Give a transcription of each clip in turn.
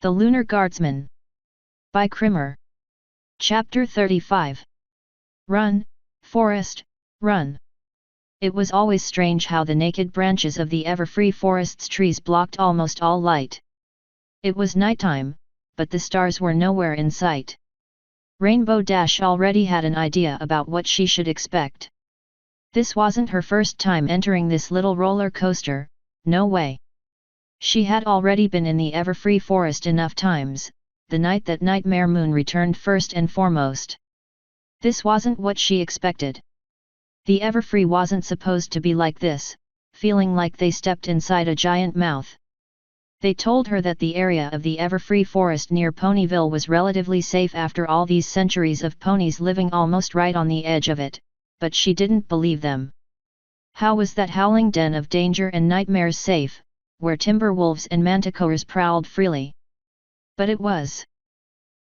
The Lunar Guardsman. By Krimmer. Chapter 35. Run, forest, run. It was always strange how the naked branches of the ever-free forest's trees blocked almost all light. It was nighttime, but the stars were nowhere in sight. Rainbow Dash already had an idea about what she should expect. This wasn't her first time entering this little roller coaster, no way. She had already been in the Everfree Forest enough times, the night that Nightmare Moon returned first and foremost. This wasn't what she expected. The Everfree wasn't supposed to be like this, feeling like they stepped inside a giant mouth. They told her that the area of the Everfree Forest near Ponyville was relatively safe after all these centuries of ponies living almost right on the edge of it, but she didn't believe them. How was that howling den of danger and nightmares safe, where timber wolves and manticores prowled freely? But it was.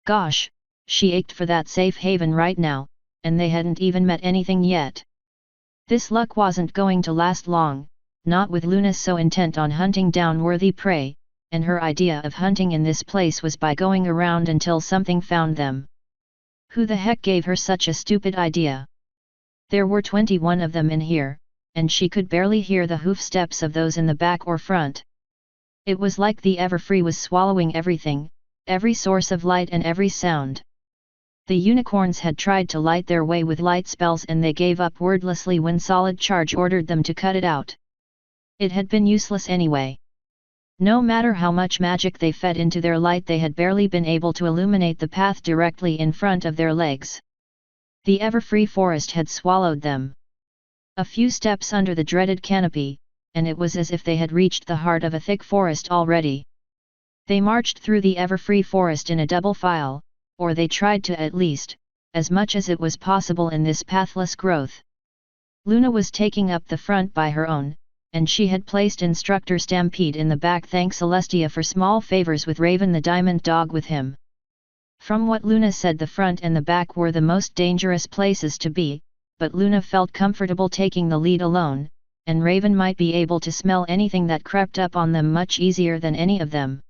Gosh, she ached for that safe haven right now, and they hadn't even met anything yet. This luck wasn't going to last long, not with Luna so intent on hunting down worthy prey, and her idea of hunting in this place was by going around until something found them. Who the heck gave her such a stupid idea? There were 21 of them in here, and she could barely hear the hoof steps of those in the back or front. It was like the Everfree was swallowing everything, every source of light and every sound. The unicorns had tried to light their way with light spells and they gave up wordlessly when Solid Charge ordered them to cut it out. It had been useless anyway. No matter how much magic they fed into their light, they had barely been able to illuminate the path directly in front of their legs. The Everfree Forest had swallowed them. A few steps under the dreaded canopy, and it was as if they had reached the heart of a thick forest already. They marched through the Everfree Forest in a double file, or they tried to at least, as much as it was possible in this pathless growth. Luna was taking up the front by her own, and she had placed Instructor Stampede in the back, thanks Celestia for small favors with Raven the Diamond Dog with him. From what Luna said, the front and the back were the most dangerous places to be, but Luna felt comfortable taking the lead alone, and Raven might be able to smell anything that crept up on them much easier than any of them.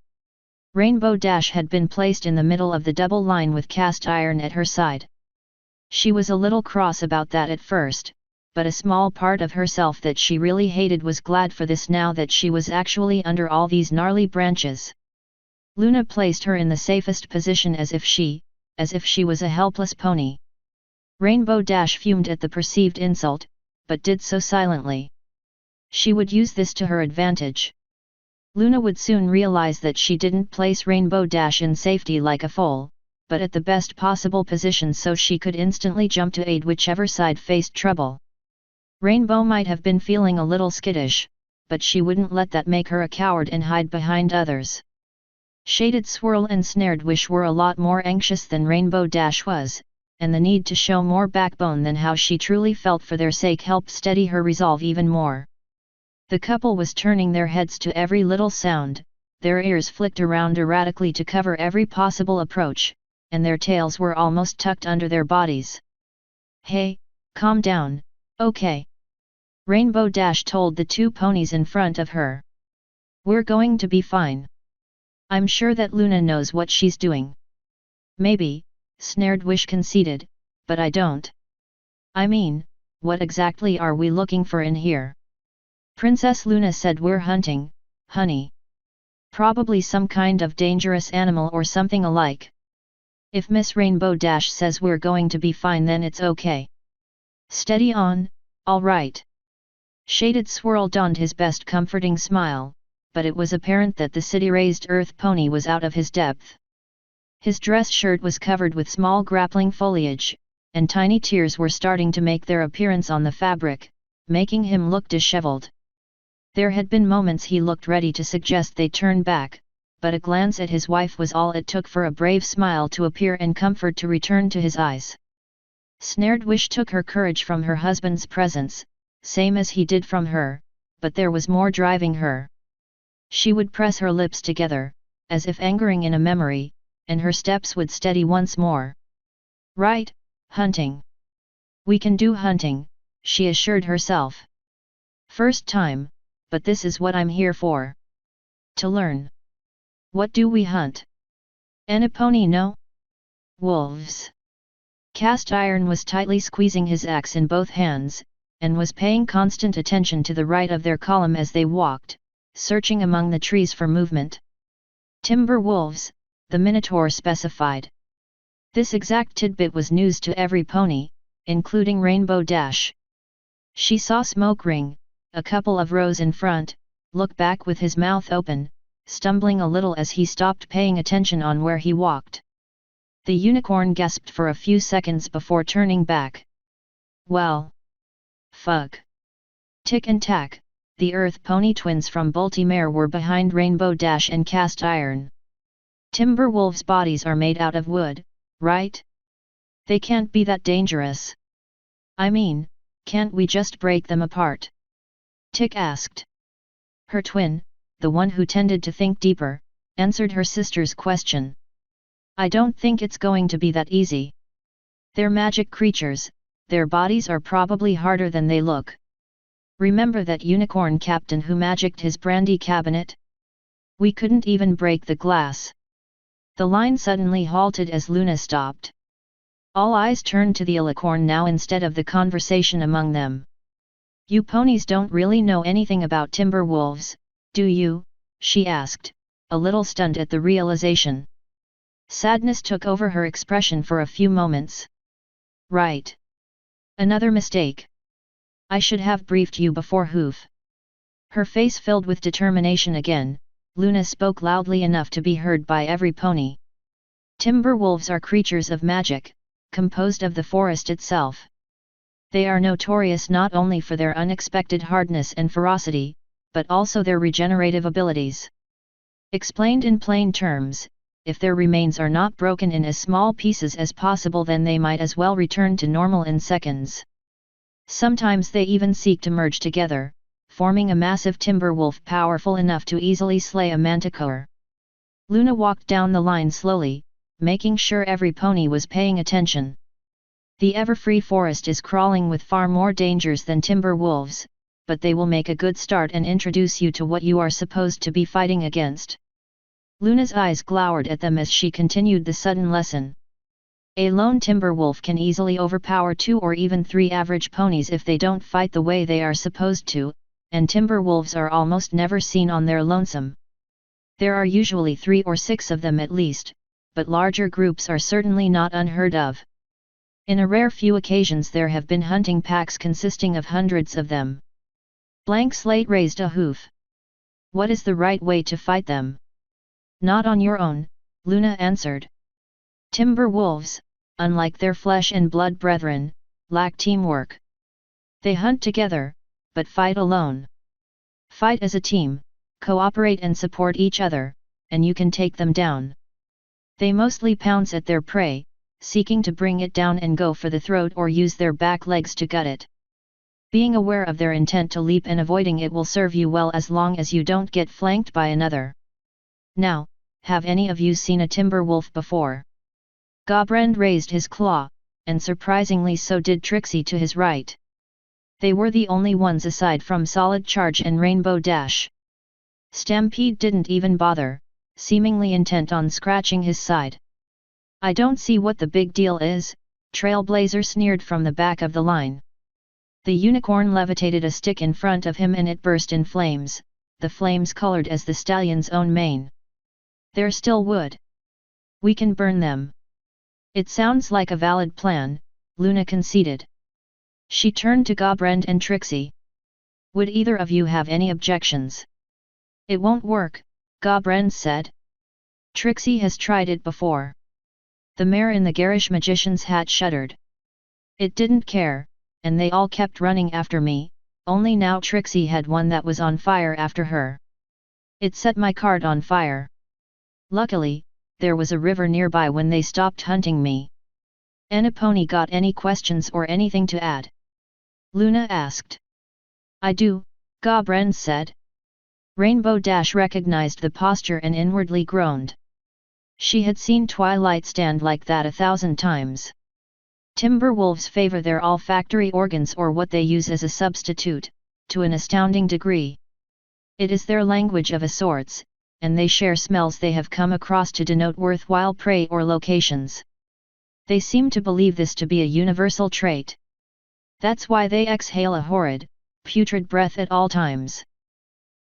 Rainbow Dash had been placed in the middle of the double line with Cast Iron at her side. She was a little cross about that at first, but a small part of herself that she really hated was glad for this now that she was actually under all these gnarly branches. Luna placed her in the safest position as if she was a helpless pony. Rainbow Dash fumed at the perceived insult, but did so silently. She would use this to her advantage. Luna would soon realize that she didn't place Rainbow Dash in safety like a foal, but at the best possible position so she could instantly jump to aid whichever side faced trouble. Rainbow might have been feeling a little skittish, but she wouldn't let that make her a coward and hide behind others. Shaded Swirl and Snared Wish were a lot more anxious than Rainbow Dash was, and the need to show more backbone than how she truly felt for their sake helped steady her resolve even more. The couple was turning their heads to every little sound, their ears flicked around erratically to cover every possible approach, and their tails were almost tucked under their bodies. "Hey, calm down, okay?" Rainbow Dash told the two ponies in front of her. "We're going to be fine. I'm sure that Luna knows what she's doing." "Maybe," Snared Wish conceded, "but I don't. I mean, what exactly are we looking for in here?" Princess Luna said, "We're hunting, honey. Probably some kind of dangerous animal or something alike. If Miss Rainbow Dash says we're going to be fine, then it's okay. Steady on, all right." Shaded Swirl donned his best comforting smile, but it was apparent that the city-raised earth pony was out of his depth. His dress shirt was covered with small grappling foliage, and tiny tears were starting to make their appearance on the fabric, making him look disheveled. There had been moments he looked ready to suggest they turn back, but a glance at his wife was all it took for a brave smile to appear and comfort to return to his eyes. Snared Wish took her courage from her husband's presence, same as he did from her, but there was more driving her. She would press her lips together, as if angering in a memory, and her steps would steady once more. "Right, hunting. We can do hunting," she assured herself. "First time, but this is what I'm here for. To learn. What do we hunt?" Aniponi no? Wolves. Cast Iron was tightly squeezing his axe in both hands, and was paying constant attention to the right of their column as they walked, searching among the trees for movement. Timber wolves, the Minotaur specified. This exact tidbit was news to every pony, including Rainbow Dash. She saw Smoke Ring, a couple of rows in front, look back with his mouth open, stumbling a little as he stopped paying attention on where he walked. The unicorn gasped for a few seconds before turning back. Well. Fug. Tick and Tack, the Earth Pony twins from Baltimore were behind Rainbow Dash and Cast Iron. Timber wolves' bodies are made out of wood, right? They can't be that dangerous. I mean, can't we just break them apart? Tick asked. Her twin, the one who tended to think deeper, answered her sister's question. I don't think it's going to be that easy. They're magic creatures, their bodies are probably harder than they look. Remember that unicorn captain who magicked his brandy cabinet? We couldn't even break the glass. The line suddenly halted as Luna stopped. All eyes turned to the alicorn now instead of the conversation among them. You ponies don't really know anything about timber wolves, do you? She asked, a little stunned at the realization. Sadness took over her expression for a few moments. Right. Another mistake. I should have briefed you before. Hoof. Her face filled with determination again, Luna spoke loudly enough to be heard by every pony. Timber wolves are creatures of magic, composed of the forest itself. They are notorious not only for their unexpected hardness and ferocity, but also their regenerative abilities. Explained in plain terms, if their remains are not broken in as small pieces as possible, then they might as well return to normal in seconds. Sometimes they even seek to merge together, forming a massive timber wolf powerful enough to easily slay a manticore. Luna walked down the line slowly, making sure every pony was paying attention. The ever-free forest is crawling with far more dangers than timber wolves, but they will make a good start and introduce you to what you are supposed to be fighting against. Luna's eyes glowered at them as she continued the sudden lesson. A lone timber wolf can easily overpower 2 or even 3 average ponies if they don't fight the way they are supposed to, and timber wolves are almost never seen on their lonesome. There are usually 3 or 6 of them at least, but larger groups are certainly not unheard of. In a rare few occasions there have been hunting packs consisting of hundreds of them. Blank Slate raised a hoof. What is the right way to fight them? Not on your own, Luna answered. Timber wolves, unlike their flesh and blood brethren, lack teamwork. They hunt together, but fight alone. Fight as a team, cooperate and support each other, and you can take them down. They mostly pounce at their prey, seeking to bring it down and go for the throat or use their back legs to gut it. Being aware of their intent to leap and avoiding it will serve you well as long as you don't get flanked by another. Now, have any of you seen a timber wolf before? Gobrand raised his claw, and surprisingly so did Trixie to his right. They were the only ones aside from Solid Charge and Rainbow Dash. Stampede didn't even bother, seemingly intent on scratching his side. I don't see what the big deal is, Trailblazer sneered from the back of the line. The unicorn levitated a stick in front of him and it burst in flames, the flames colored as the stallion's own mane. They're still wood. We can burn them. It sounds like a valid plan, Luna conceded. She turned to Gobrand and Trixie. Would either of you have any objections? It won't work, Gobrand said. Trixie has tried it before. The mare in the garish magician's hat shuddered. It didn't care, and they all kept running after me, only now Trixie had one that was on fire after her. It set my cart on fire. Luckily, there was a river nearby when they stopped hunting me. Aniponi got any questions or anything to add? Luna asked. I do, Gobrand said. Rainbow Dash recognized the posture and inwardly groaned. She had seen Twilight stand like that 1,000 times. Timber wolves favor their olfactory organs or what they use as a substitute, to an astounding degree. It is their language of a sorts, and they share smells they have come across to denote worthwhile prey or locations. They seem to believe this to be a universal trait. That's why they exhale a horrid, putrid breath at all times.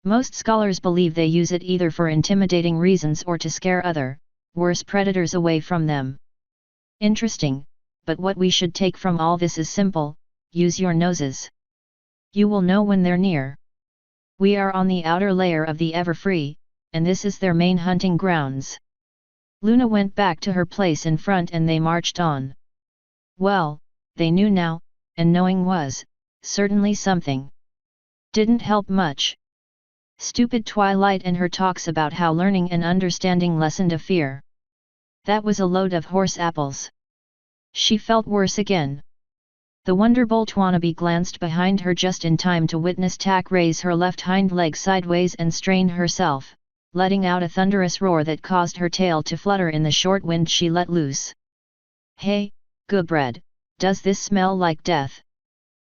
Most scholars believe they use it either for intimidating reasons or to scare other, worse predators away from them. Interesting, but what we should take from all this is simple: use your noses. You will know when they're near. We are on the outer layer of the Everfree, and this is their main hunting grounds. Luna went back to her place in front and they marched on. Well, they knew now, and knowing was, certainly something. Didn't help much. Stupid Twilight and her talks about how learning and understanding lessened a fear. That was a load of horse apples. She felt worse again. The Wonderbolt wannabe glanced behind her just in time to witness Tak raise her left hind leg sideways and strain herself, letting out a thunderous roar that caused her tail to flutter in the short wind she let loose. Hey, Goobred, does this smell like death?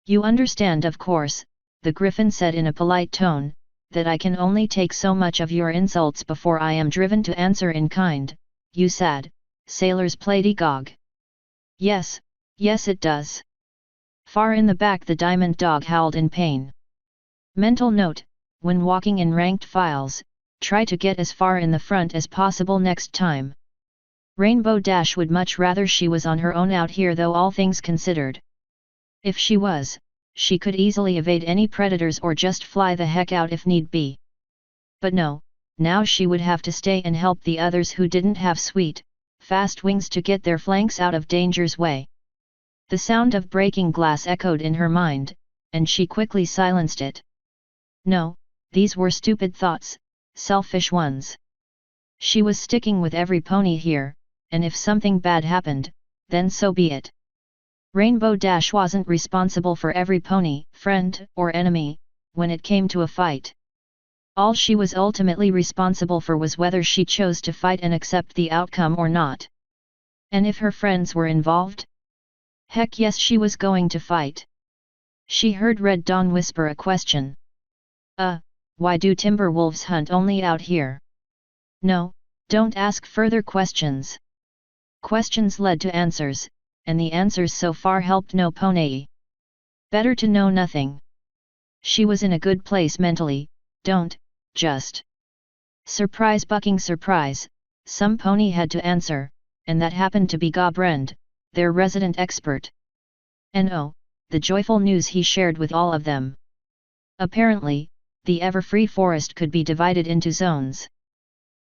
You understand, of course, the Griffin said in a polite tone, that I can only take so much of your insults before I am driven to answer in kind, you sad, sailor's platy-gog. Yes, yes it does. Far in the back the diamond dog howled in pain. Mental note: when walking in ranked files, try to get as far in the front as possible next time. Rainbow Dash would much rather she was on her own out here, though, all things considered. If she was, she could easily evade any predators or just fly the heck out if need be. But no, now she would have to stay and help the others who didn't have sweet, fast wings to get their flanks out of danger's way. The sound of breaking glass echoed in her mind, and she quickly silenced it. No, these were stupid thoughts, selfish ones. She was sticking with every pony here, and if something bad happened, then so be it. Rainbow Dash wasn't responsible for every pony, friend or enemy, when it came to a fight. All she was ultimately responsible for was whether she chose to fight and accept the outcome or not. And if her friends were involved? Heck yes, she was going to fight. She heard Red Dawn whisper a question. Why do timber wolves hunt only out here? No, don't ask further questions. Questions led to answers, and the answers so far helped no pony. Better to know nothing. She was in a good place mentally. Don't, just. Surprise bucking surprise, some pony had to answer, and that happened to be Gobrand, their resident expert. And oh, the joyful news he shared with all of them. Apparently, the Everfree forest could be divided into zones.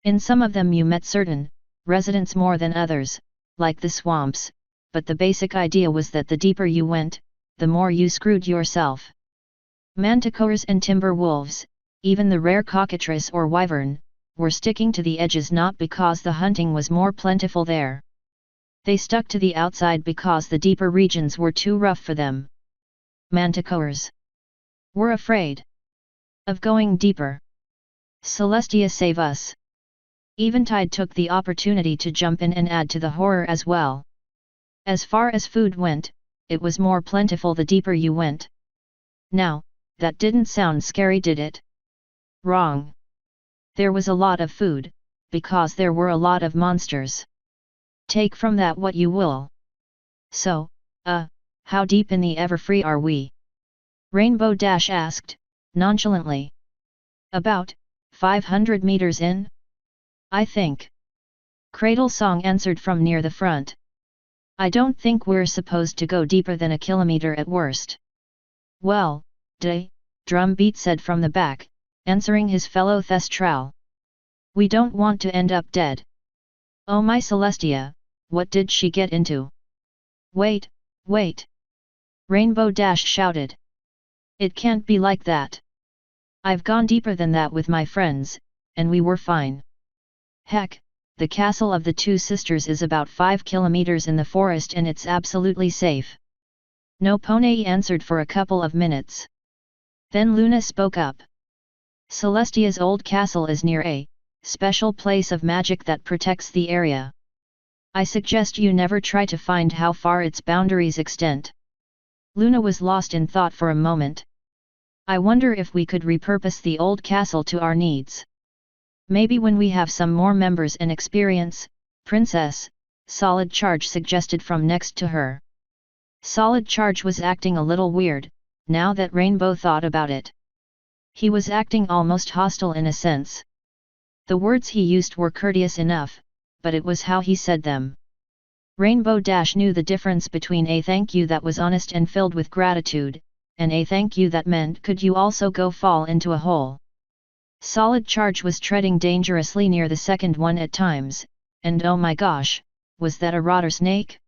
In some of them you met certain residents more than others, like the swamps, but the basic idea was that the deeper you went, the more you screwed yourself. Manticores and timber wolves, even the rare cockatrice or wyvern, were sticking to the edges not because the hunting was more plentiful there. They stuck to the outside because the deeper regions were too rough for them. Manticores were afraid of going deeper. Celestia, save us! Eventide took the opportunity to jump in and add to the horror as well. As far as food went, it was more plentiful the deeper you went. Now, that didn't sound scary, did it? Wrong. There was a lot of food, because there were a lot of monsters. Take from that what you will. So, how deep in the Everfree are we? Rainbow Dash asked, nonchalantly. About 500 meters in? I think. Cradle Song answered from near the front. I don't think we're supposed to go deeper than a kilometer at worst. Well, Drumbeat said from the back, answering his fellow Thestral. We don't want to end up dead. Oh my Celestia, what did she get into? Wait! Rainbow Dash shouted. It can't be like that. I've gone deeper than that with my friends, and we were fine. Heck, the castle of the two sisters is about 5 kilometers in the forest and it's absolutely safe. No pony answered for a couple of minutes. Then Luna spoke up. Celestia's old castle is near a special place of magic that protects the area. I suggest you never try to find how far its boundaries extend. Luna was lost in thought for a moment. I wonder if we could repurpose the old castle to our needs. Maybe when we have some more members and experience, Princess, Solid Charge suggested from next to her. Solid Charge was acting a little weird, now that Rainbow thought about it. He was acting almost hostile in a sense. The words he used were courteous enough, but it was how he said them. Rainbow Dash knew the difference between a thank you that was honest and filled with gratitude, and a thank you that meant could you also go fall into a hole. Solid Charge was treading dangerously near the second one at times, and oh my gosh, was that a rotter snake?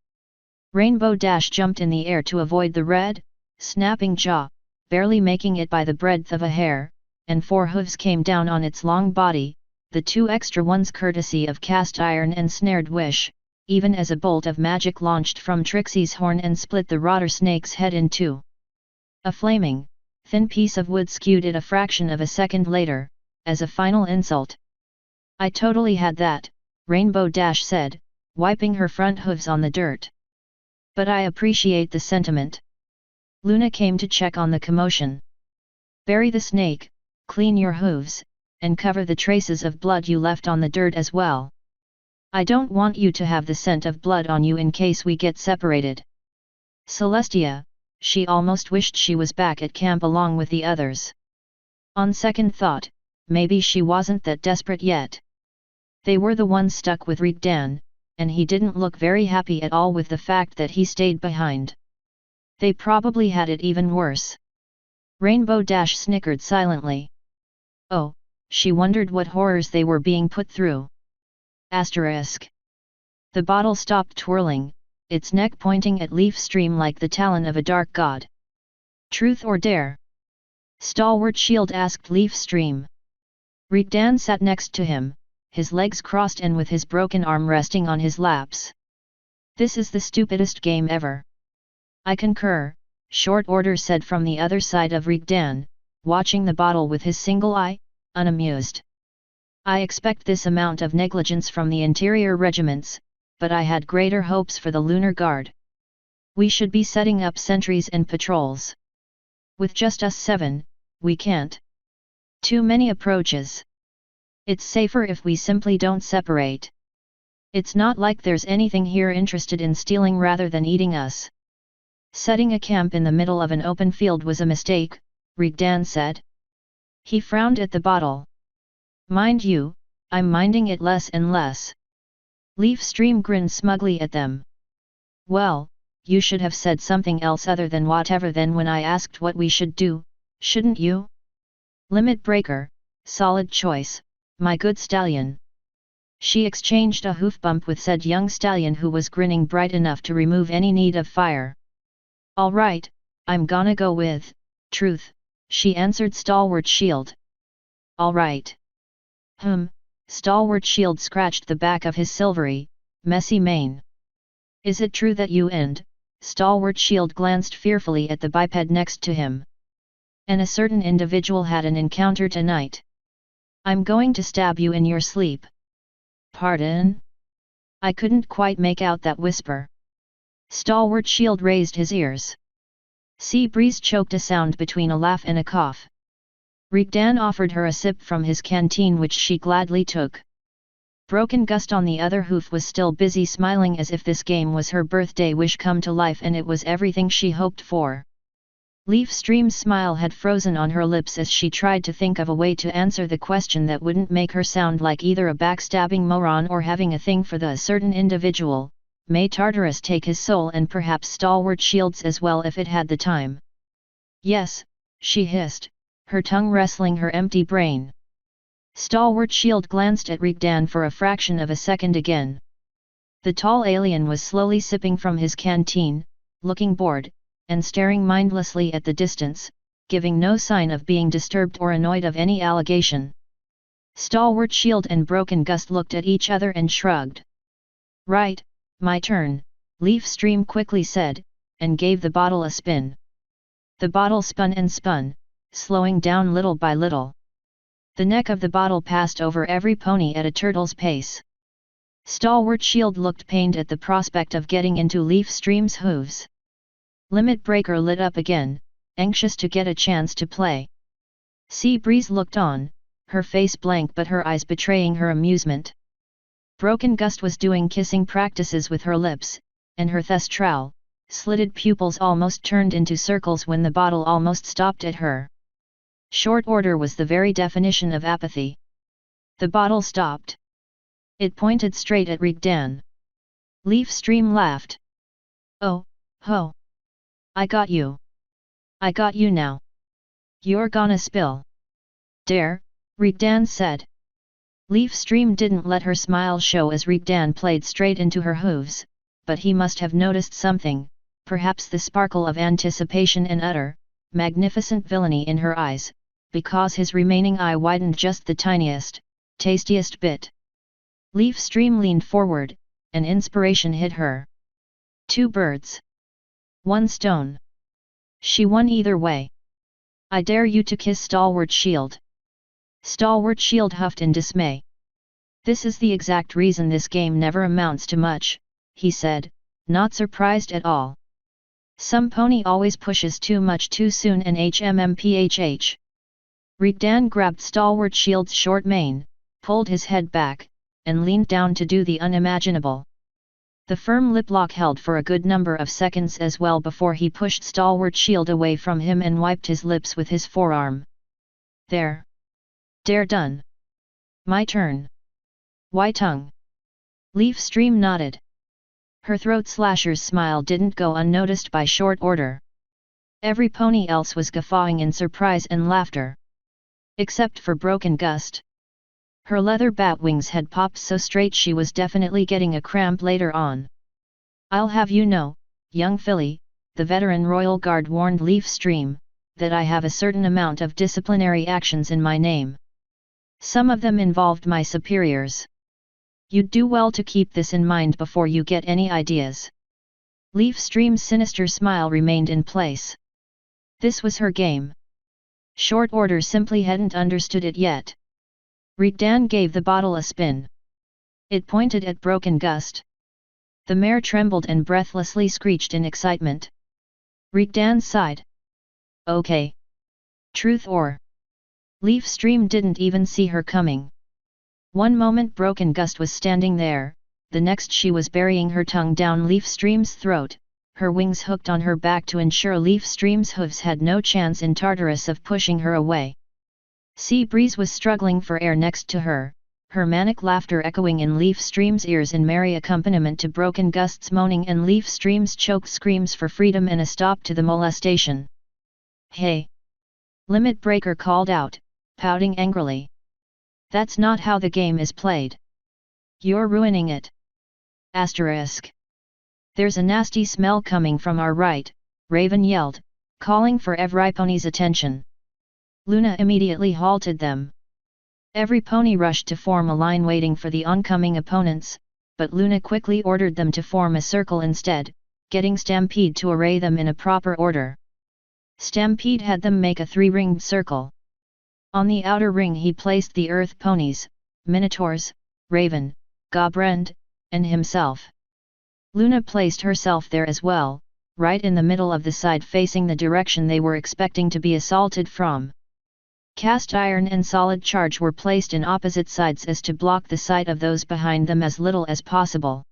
Rainbow Dash jumped in the air to avoid the red, snapping jaw, barely making it by the breadth of a hair, and 4 hooves came down on its long body, the 2 extra ones courtesy of cast iron and snared wish, even as a bolt of magic launched from Trixie's horn and split the rotter snake's head in 2. A flaming, thin piece of wood skewed it a fraction of a second later, as a final insult. I totally had that, Rainbow Dash said, wiping her front hooves on the dirt. But I appreciate the sentiment. Luna came to check on the commotion. Bury the snake, clean your hooves, and cover the traces of blood you left on the dirt as well. I don't want you to have the scent of blood on you in case we get separated. Celestia, she almost wished she was back at camp along with the others. On second thought, maybe she wasn't that desperate yet. They were the ones stuck with Rigdan, and he didn't look very happy at all with the fact that he stayed behind. They probably had it even worse. Rainbow Dash snickered silently. Oh, she wondered what horrors they were being put through. Asterisk. The bottle stopped twirling, its neck pointing at Leaf Stream like the talon of a dark god. Truth or dare? Stalwart Shield asked Leaf Stream. Rigdan sat next to him, his legs crossed and with his broken arm resting on his laps. This is the stupidest game ever. I concur, Short Order said from the other side of Rigdan, watching the bottle with his single eye, unamused. I expect this amount of negligence from the interior regiments, but I had greater hopes for the Lunar Guard. We should be setting up sentries and patrols. With just us 7, we can't. Too many approaches. It's safer if we simply don't separate. It's not like there's anything here interested in stealing rather than eating us. Setting a camp in the middle of an open field was a mistake, Rigdan said. He frowned at the bottle. Mind you, I'm minding it less and less. Leaf Stream grinned smugly at them. Well, you should have said something else other than whatever then when I asked what we should do, shouldn't you? Limit Breaker, solid choice, my good stallion. She exchanged a hoof bump with said young stallion who was grinning bright enough to remove any need of fire. All right, I'm gonna go with truth, she answered Stalwart Shield. All right. Stalwart Shield scratched the back of his silvery, messy mane. Is it true that you and, Stalwart Shield glanced fearfully at the biped next to him. And a certain individual had an encounter tonight. I'm going to stab you in your sleep. Pardon? I couldn't quite make out that whisper. Stalwart Shield raised his ears. Sea Breeze choked a sound between a laugh and a cough. Rigdan offered her a sip from his canteen which she gladly took. Broken Gust on the other hoof was still busy smiling as if this game was her birthday wish come to life and it was everything she hoped for. Leaf Stream's smile had frozen on her lips as she tried to think of a way to answer the question that wouldn't make her sound like either a backstabbing moron or having a thing for the certain individual. May Tartarus take his soul and perhaps Stalwart Shields as well if it had the time. Yes, she hissed, her tongue wrestling her empty brain. Stalwart Shield glanced at Rigdan for a fraction of a second again. The tall alien was slowly sipping from his canteen, looking bored, and staring mindlessly at the distance, giving no sign of being disturbed or annoyed of any allegation. Stalwart Shield and Broken Gust looked at each other and shrugged. Right, my turn, Leaf Stream quickly said, and gave the bottle a spin. The bottle spun and spun, slowing down little by little. The neck of the bottle passed over every pony at a turtle's pace. Stalwart Shield looked pained at the prospect of getting into Leaf Stream's hooves. Limit Breaker lit up again, anxious to get a chance to play. Sea Breeze looked on, her face blank but her eyes betraying her amusement. Broken Gust was doing kissing practices with her lips, and her thestral, slitted pupils almost turned into circles when the bottle almost stopped at her. Short order was the very definition of apathy. The bottle stopped. It pointed straight at Rigdan. Leaf Stream laughed. "Oh, ho! I got you! I got you now! You're gonna spill!" "Dare," Rigdan said. Leaf Stream didn't let her smile show as Rigdan played straight into her hooves, but he must have noticed something, perhaps the sparkle of anticipation and utter, magnificent villainy in her eyes, because his remaining eye widened just the tiniest, tastiest bit. Leaf Stream leaned forward, and inspiration hit her. 2 birds. 1 stone. She won either way. "I dare you to kiss Stalwart Shield." Stalwart Shield huffed in dismay. "This is the exact reason this game never amounts to much," he said, not surprised at all. "Some pony always pushes too much too soon and hmmphh. Rigdan grabbed Stalwart Shield's short mane, pulled his head back, and leaned down to do the unimaginable. The firm lip lock held for a good number of seconds as well before he pushed Stalwart Shield away from him and wiped his lips with his forearm. "There. Dare done. My turn. Why tongue?" Leaf Stream nodded. Her throat slasher's smile didn't go unnoticed by Short Order. Every pony else was guffawing in surprise and laughter. Except for Broken Gust. Her leather bat wings had popped so straight she was definitely getting a cramp later on. "I'll have you know, young filly," the veteran Royal Guard warned Leaf Stream, "that I have a certain amount of disciplinary actions in my name. Some of them involved my superiors. You'd do well to keep this in mind before you get any ideas." Leaf Stream's sinister smile remained in place. This was her game. Short Order simply hadn't understood it yet. Rigdan gave the bottle a spin. It pointed at Broken Gust. The mare trembled and breathlessly screeched in excitement. Rigdan sighed. "Okay. Truth or?" Leaf Stream didn't even see her coming. One moment Broken Gust was standing there, the next she was burying her tongue down Leaf Stream's throat, her wings hooked on her back to ensure Leaf Stream's hooves had no chance in Tartarus of pushing her away. Sea Breeze was struggling for air next to her, her manic laughter echoing in Leaf Stream's ears in merry accompaniment to Broken Gust's moaning and Leaf Stream's choked screams for freedom and a stop to the molestation. "Hey!" Limit Breaker called out, pouting angrily. "That's not how the game is played. You're ruining it." Asterisk. "There's a nasty smell coming from our right," Raven yelled, calling for every pony's attention. Luna immediately halted them. Every pony rushed to form a line waiting for the oncoming opponents, but Luna quickly ordered them to form a circle instead, getting Stampede to array them in a proper order. Stampede had them make a 3-ringed circle. On the outer ring he placed the Earth ponies, Minotaurs, Raven, Gobrand, and himself. Luna placed herself there as well, right in the middle of the side facing the direction they were expecting to be assaulted from. Cast iron and solid charge were placed in opposite sides as to block the sight of those behind them as little as possible.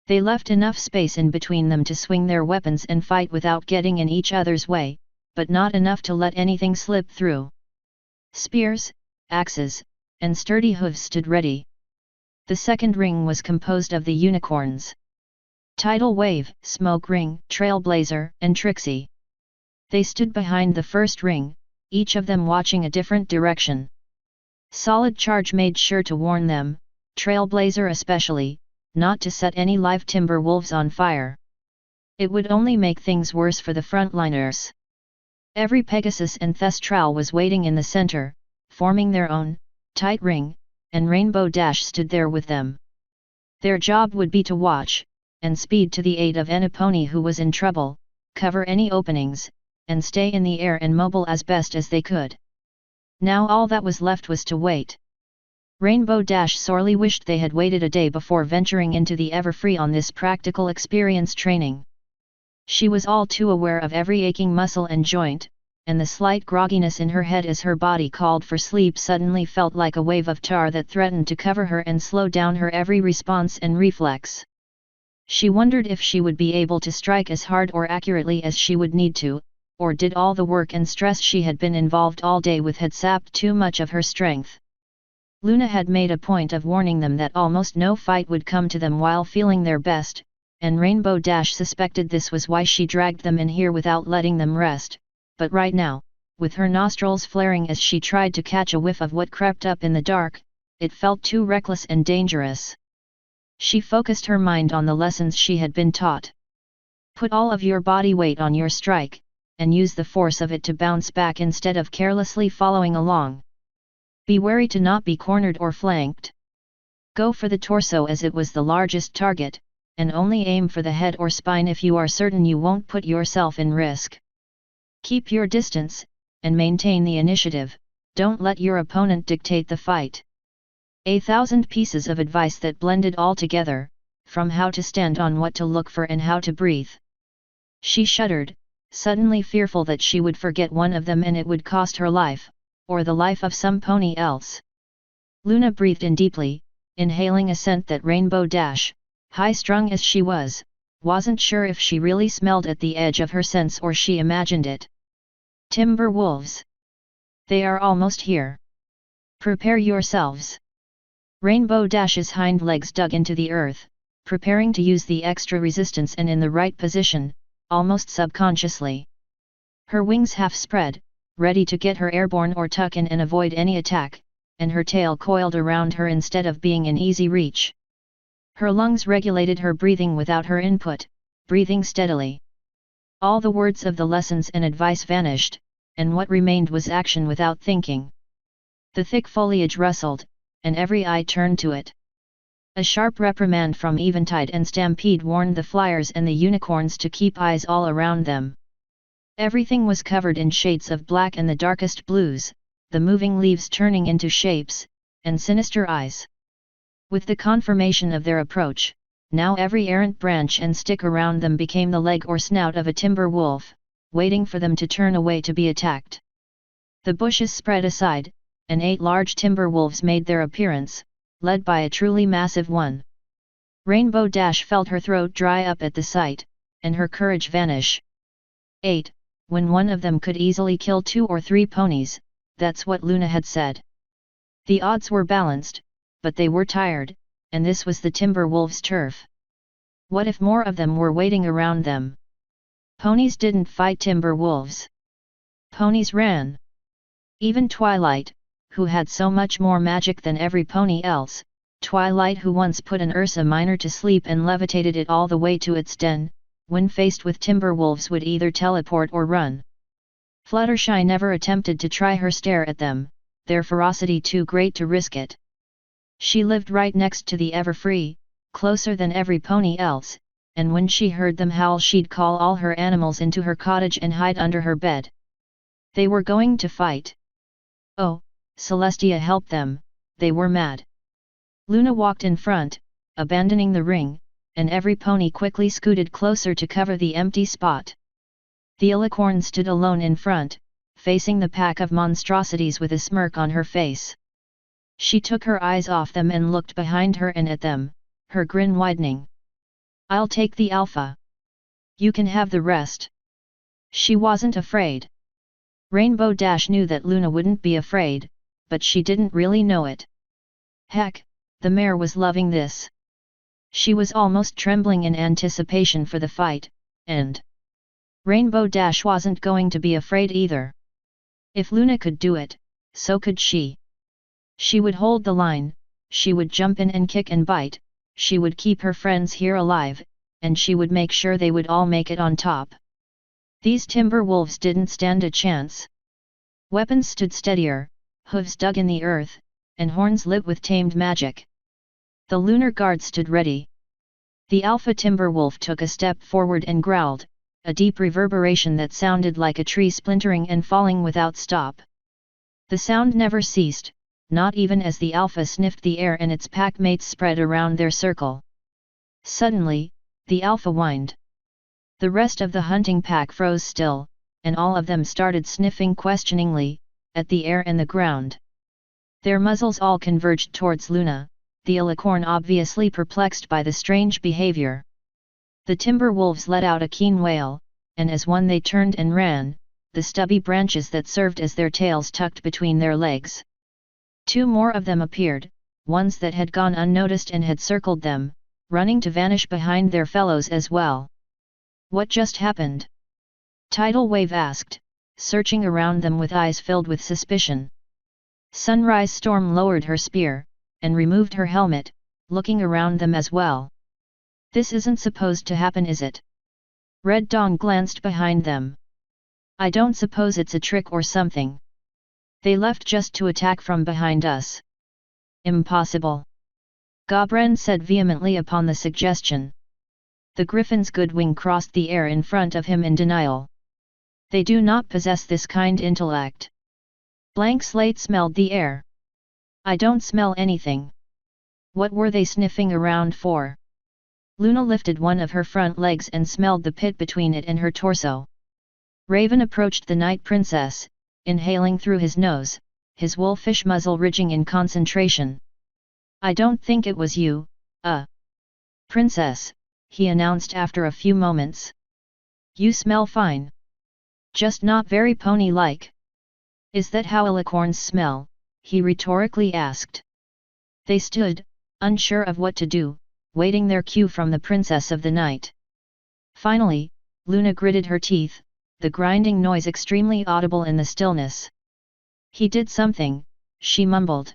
They left enough space in between them to swing their weapons and fight without getting in each other's way, but not enough to let anything slip through. Spears, axes, and sturdy hooves stood ready. The second ring was composed of the unicorns. Tidal Wave, Smoke Ring, Trailblazer, and Trixie. They stood behind the first ring, each of them watching a different direction. Solid Charge made sure to warn them, Trailblazer especially, not to set any live timber wolves on fire. It would only make things worse for the frontliners. Every Pegasus and Thestral was waiting in the center, forming their own, tight ring, and Rainbow Dash stood there with them. Their job would be to watch, and speed to the aid of any pony who was in trouble, cover any openings, and stay in the air and mobile as best as they could. Now all that was left was to wait. Rainbow Dash sorely wished they had waited a day before venturing into the Everfree on this practical experience training. She was all too aware of every aching muscle and joint, and the slight grogginess in her head as her body called for sleep suddenly felt like a wave of tar that threatened to cover her and slow down her every response and reflex. She wondered if she would be able to strike as hard or accurately as she would need to, or did all the work and stress she had been involved all day with had sapped too much of her strength. Luna had made a point of warning them that almost no fight would come to them while feeling their best, and Rainbow Dash suspected this was why she dragged them in here without letting them rest, but right now, with her nostrils flaring as she tried to catch a whiff of what crept up in the dark, it felt too reckless and dangerous. She focused her mind on the lessons she had been taught. Put all of your body weight on your strike, and use the force of it to bounce back instead of carelessly following along. Be wary to not be cornered or flanked. Go for the torso as it was the largest target, and only aim for the head or spine if you are certain you won't put yourself in risk. Keep your distance, and maintain the initiative, don't let your opponent dictate the fight. 1,000 pieces of advice that blended all together, from how to stand on what to look for and how to breathe. She shuddered, suddenly fearful that she would forget one of them and it would cost her life, or the life of some pony else. Luna breathed in deeply, inhaling a scent that Rainbow Dash, high-strung as she was, wasn't sure if she really smelled at the edge of her sense or she imagined it. Timber wolves. They are almost here. Prepare yourselves. Rainbow Dash's hind legs dug into the earth, preparing to use the extra resistance and in the right position, almost subconsciously. Her wings half spread, ready to get her airborne or tuck in and avoid any attack, and her tail coiled around her instead of being in easy reach. Her lungs regulated her breathing without her input, breathing steadily. All the words of the lessons and advice vanished, and what remained was action without thinking. The thick foliage rustled, and every eye turned to it. A sharp reprimand from Eventide and Stampede warned the flyers and the unicorns to keep eyes all around them. Everything was covered in shades of black and the darkest blues, the moving leaves turning into shapes, and sinister eyes. With the confirmation of their approach, now every errant branch and stick around them became the leg or snout of a timber wolf, waiting for them to turn away to be attacked. The bushes spread aside, and 8 large timber wolves made their appearance, led by a truly massive one. Rainbow Dash felt her throat dry up at the sight, and her courage vanish. 8, when one of them could easily kill 2 or 3 ponies, that's what Luna had said. The odds were balanced, but they were tired, and this was the timber wolves' turf. What if more of them were waiting around them? Ponies didn't fight timber wolves. Ponies ran. Even Twilight, who had so much more magic than every pony else, Twilight who once put an Ursa Minor to sleep and levitated it all the way to its den, when faced with timber wolves would either teleport or run. Fluttershy never attempted to try her stare at them, their ferocity too great to risk it. She lived right next to the Everfree, closer than every pony else, and when she heard them howl she'd call all her animals into her cottage and hide under her bed. They were going to fight. Oh, Celestia helped them, they were mad. Luna walked in front, abandoning the ring, and every pony quickly scooted closer to cover the empty spot. The Alicorn stood alone in front, facing the pack of monstrosities with a smirk on her face. She took her eyes off them and looked behind her and at them, her grin widening. I'll take the alpha. You can have the rest. She wasn't afraid. Rainbow Dash knew that Luna wouldn't be afraid, but she didn't really know it. Heck, the mare was loving this. She was almost trembling in anticipation for the fight, and Rainbow Dash wasn't going to be afraid either. If Luna could do it, so could she. She would hold the line, she would jump in and kick and bite, she would keep her friends here alive, and she would make sure they would all make it on top. These timber wolves didn't stand a chance. Weapons stood steadier, hooves dug in the earth, and horns lit with tamed magic. The Lunar Guard stood ready. The alpha timber wolf took a step forward and growled, a deep reverberation that sounded like a tree splintering and falling without stop. The sound never ceased, not even as the alpha sniffed the air and its pack mates spread around their circle. Suddenly, the alpha whined. The rest of the hunting pack froze still, and all of them started sniffing questioningly, at the air and the ground. Their muzzles all converged towards Luna, the alicorn obviously perplexed by the strange behavior. The timber wolves let out a keen wail, and as one they turned and ran, the stubby branches that served as their tails tucked between their legs. Two more of them appeared, ones that had gone unnoticed and had circled them, running to vanish behind their fellows as well. What just happened? Tidal Wave asked, searching around them with eyes filled with suspicion. Sunrise Storm lowered her spear, and removed her helmet, looking around them as well. This isn't supposed to happen, is it? Red Dawn glanced behind them. I don't suppose it's a trick or something. They left just to attack from behind us. Impossible. Gobren said vehemently upon the suggestion. The griffin's good wing crossed the air in front of him in denial. They do not possess this kind intellect. Blank Slate smelled the air. I don't smell anything. What were they sniffing around for? Luna lifted one of her front legs and smelled the pit between it and her torso. Raven approached the Night Princess, inhaling through his nose, his wolfish muzzle ridging in concentration. I don't think it was you, Princess, he announced after a few moments. You smell fine. Just not very pony-like. Is that how alicorns smell? He rhetorically asked. They stood, unsure of what to do, waiting their cue from the Princess of the Night. Finally, Luna gritted her teeth, the grinding noise extremely audible in the stillness. He did something, she mumbled.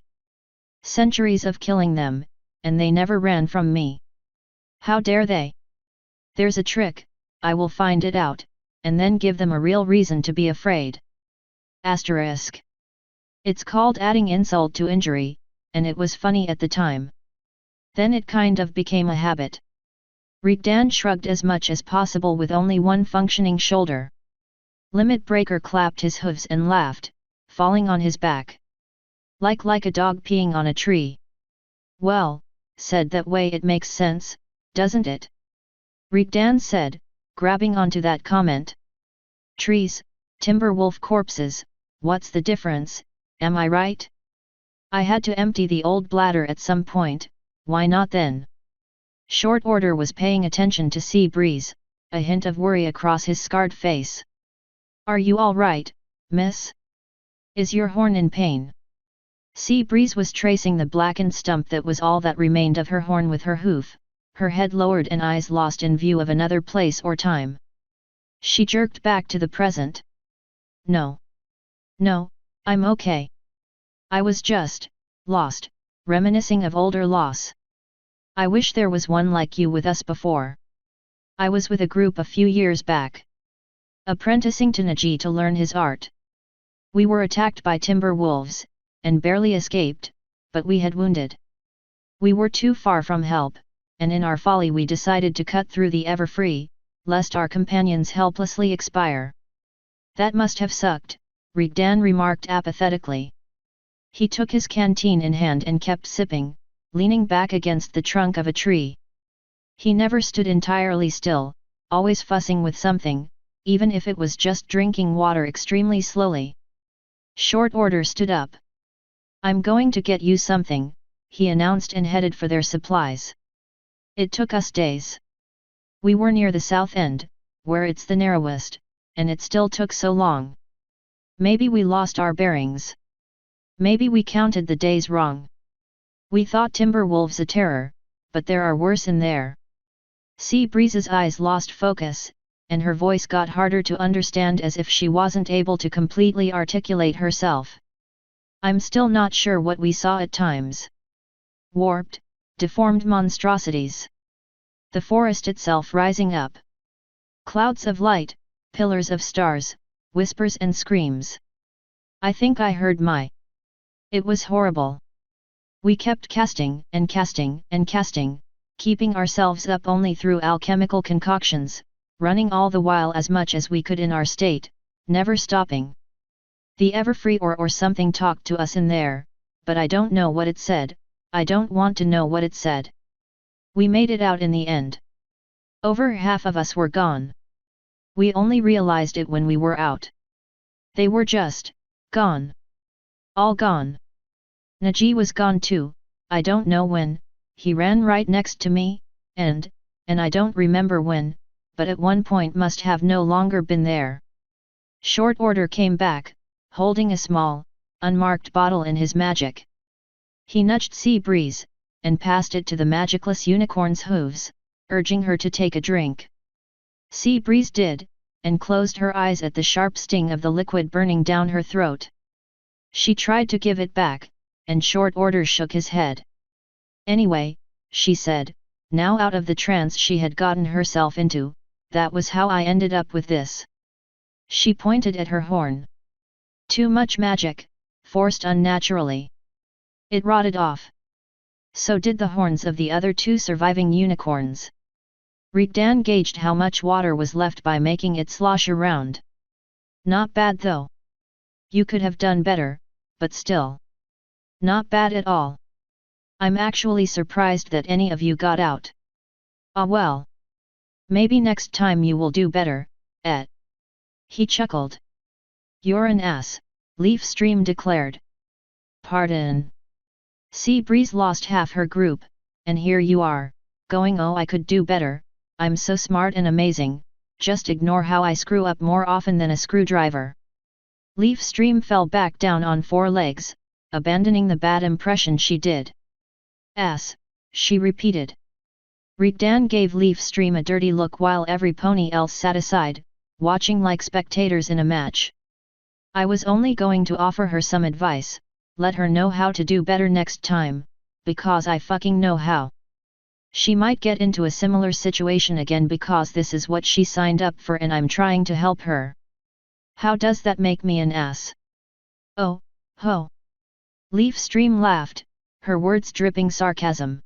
Centuries of killing them, and they never ran from me. How dare they? There's a trick, I will find it out, and then give them a real reason to be afraid. Asterisk. It's called adding insult to injury, and it was funny at the time. Then it kind of became a habit. Rigdan shrugged as much as possible with only one functioning shoulder. Limit Breaker clapped his hooves and laughed, falling on his back. Like a dog peeing on a tree. Well, said that way it makes sense, doesn't it? Rigdan said, grabbing onto that comment. Trees, timber wolf corpses, what's the difference, am I right? I had to empty the old bladder at some point, why not then? Short Order was paying attention to Sea Breeze, a hint of worry across his scarred face. Are you all right, miss? Is your horn in pain? Sea Breeze was tracing the blackened stump that was all that remained of her horn with her hoof, her head lowered and eyes lost in view of another place or time. She jerked back to the present. No. No, I'm okay. I was just lost, reminiscing of older loss. I wish there was one like you with us before. I was with a group a few years back. Apprenticing to Naji to learn his art. We were attacked by timber wolves, and barely escaped, but we had wounded. We were too far from help, and in our folly we decided to cut through the Everfree, lest our companions helplessly expire. That must have sucked, Rigdan remarked apathetically. He took his canteen in hand and kept sipping, leaning back against the trunk of a tree. He never stood entirely still, always fussing with something, even if it was just drinking water extremely slowly. Short Order stood up. I'm going to get you something, he announced and headed for their supplies. It took us days. We were near the south end, where it's the narrowest, and it still took so long. Maybe we lost our bearings. Maybe we counted the days wrong. We thought timber wolves a terror, but there are worse in there. Sea Breeze's eyes lost focus, and her voice got harder to understand as if she wasn't able to completely articulate herself. I'm still not sure what we saw at times. Warped, deformed monstrosities. The forest itself rising up. Clouds of light, pillars of stars, whispers and screams. I think I heard my. It was horrible. We kept casting and casting and casting, keeping ourselves up only through alchemical concoctions, running all the while as much as we could in our state, never stopping. The Everfree or something talked to us in there, but I don't know what it said, I don't want to know what it said. We made it out in the end. Over half of us were gone. We only realized it when we were out. They were just gone. All gone. Naji was gone too, I don't know when, he ran right next to me, and I don't remember when, but at one point must have no longer been there. Short Order came back, holding a small, unmarked bottle in his magic. He nudged Sea Breeze, and passed it to the magicless unicorn's hooves, urging her to take a drink. Sea Breeze did, and closed her eyes at the sharp sting of the liquid burning down her throat. She tried to give it back, and Short Order shook his head. Anyway, she said, now out of the trance she had gotten herself into, that was how I ended up with this. She pointed at her horn. Too much magic, forced unnaturally. It rotted off. So did the horns of the other 2 surviving unicorns. Rigdan gauged how much water was left by making it slosh around. Not bad though. You could have done better, but still. Not bad at all. I'm actually surprised that any of you got out. Ah well. Maybe next time you will do better, eh? He chuckled. You're an ass, Leaf Stream declared. Pardon. Sea Breeze lost half her group, and here you are, going oh I could do better, I'm so smart and amazing, just ignore how I screw up more often than a screwdriver. Leaf Stream fell back down on 4 legs, abandoning the bad impression she did. Ass, she repeated. Rigdan gave Leaf Stream a dirty look while every pony else sat aside, watching like spectators in a match. I was only going to offer her some advice, let her know how to do better next time, because I fucking know how. She might get into a similar situation again because this is what she signed up for and I'm trying to help her. How does that make me an ass? Oh, ho. Leaf Stream laughed, her words dripping sarcasm.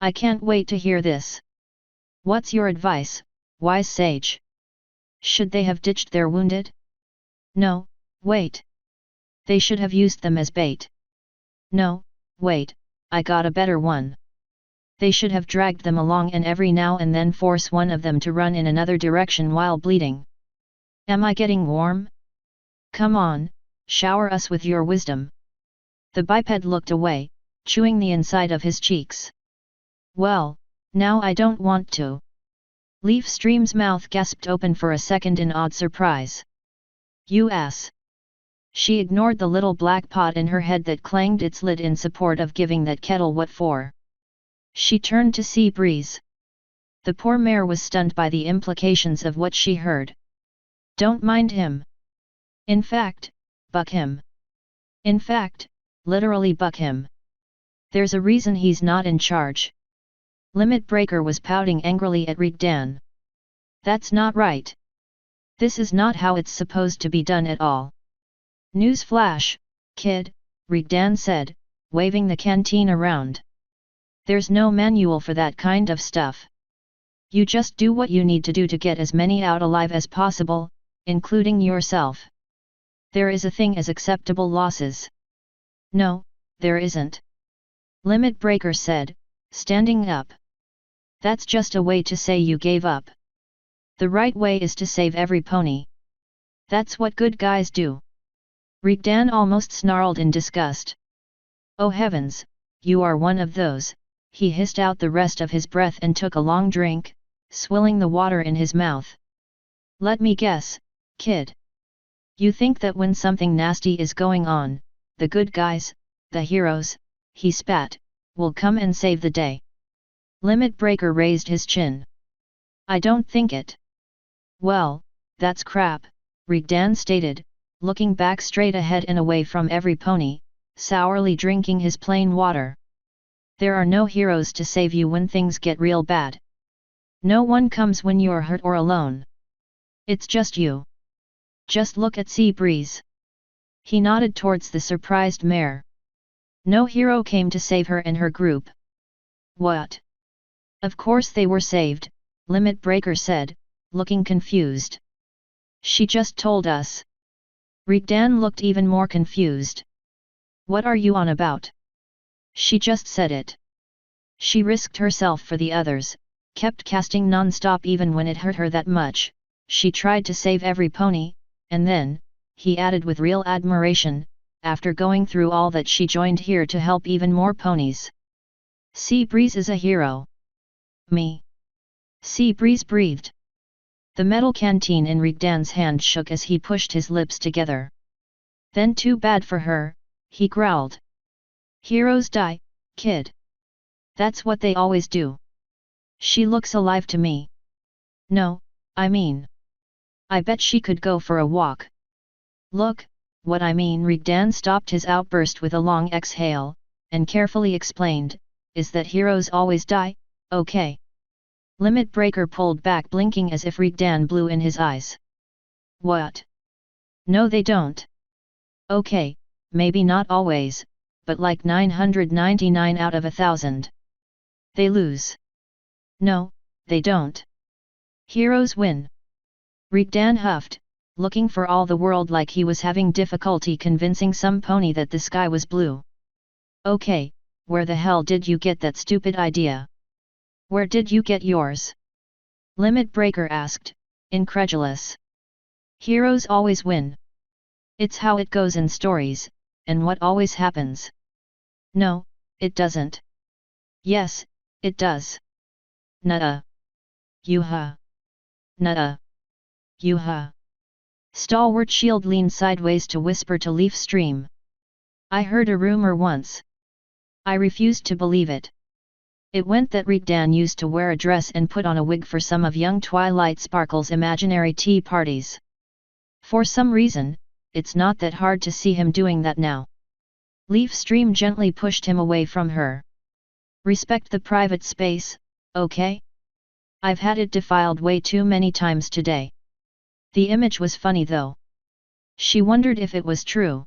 I can't wait to hear this. What's your advice, wise sage? Should they have ditched their wounded? No, wait. They should have used them as bait. No, wait, I got a better one. They should have dragged them along and every now and then force one of them to run in another direction while bleeding. Am I getting warm? Come on, shower us with your wisdom. The biped looked away, chewing the inside of his cheeks. Well, now I don't want to. Leaf Stream's mouth gasped open for a second in odd surprise. You ass. She ignored the little black pot in her head that clanged its lid in support of giving that kettle what for. She turned to Sea Breeze. The poor mare was stunned by the implications of what she heard. Don't mind him. In fact, buck him. In fact, literally buck him. There's a reason he's not in charge. Limit Breaker was pouting angrily at Rigdan. That's not right. This is not how it's supposed to be done at all. Newsflash, kid, Rigdan said, waving the canteen around. There's no manual for that kind of stuff. You just do what you need to do to get as many out alive as possible, including yourself. There is a thing as acceptable losses. No, there isn't. Limit Breaker said, standing up. That's just a way to say you gave up. The right way is to save every pony. That's what good guys do. Rigdan almost snarled in disgust. Oh heavens, you are one of those, he hissed out the rest of his breath and took a long drink, swilling the water in his mouth. Let me guess, kid. You think that when something nasty is going on, the good guys, the heroes, he spat, will come and save the day. Limit Breaker raised his chin. I don't think it. Well, that's crap, Rigdan stated, looking back straight ahead and away from every pony, sourly drinking his plain water. There are no heroes to save you when things get real bad. No one comes when you're hurt or alone. It's just you. Just look at Sea Breeze. He nodded towards the surprised mare. No hero came to save her and her group. What? Of course they were saved, Limit Breaker said, looking confused. She just told us. Rigdan looked even more confused. What are you on about? She just said it. She risked herself for the others, kept casting non-stop even when it hurt her that much, she tried to save every pony, and then, he added with real admiration, after going through all that she joined here to help even more ponies. Sea Breeze is a hero. Me. Sea Breeze breathed. The metal canteen in Rigdan's hand shook as he pushed his lips together. Then too bad for her, he growled. Heroes die, kid. That's what they always do. She looks alive to me. No, I mean. I bet she could go for a walk. Look, what I mean. Rigdan stopped his outburst with a long exhale, and carefully explained, is that heroes always die, okay? Limit Breaker pulled back, blinking as if Rigdan blew in his eyes. What? No, they don't. Okay, maybe not always, but like 999 out of 1,000. They lose. No, they don't. Heroes win. Rigdan huffed, looking for all the world like he was having difficulty convincing some pony that the sky was blue. Okay, where the hell did you get that stupid idea? Where did you get yours? Limit Breaker asked, incredulous. Heroes always win. It's how it goes in stories, and what always happens. No, it doesn't. Yes, it does. Nuh-uh. Yuha. Nuh-uh. Yuha. Stalwart Shield leaned sideways to whisper to Leaf Stream. I heard a rumor once. I refused to believe it. It went that Rigdan used to wear a dress and put on a wig for some of young Twilight Sparkle's imaginary tea parties. For some reason, it's not that hard to see him doing that now. Leaf Stream gently pushed him away from her. Respect the private space, okay? I've had it defiled way too many times today. The image was funny though. She wondered if it was true.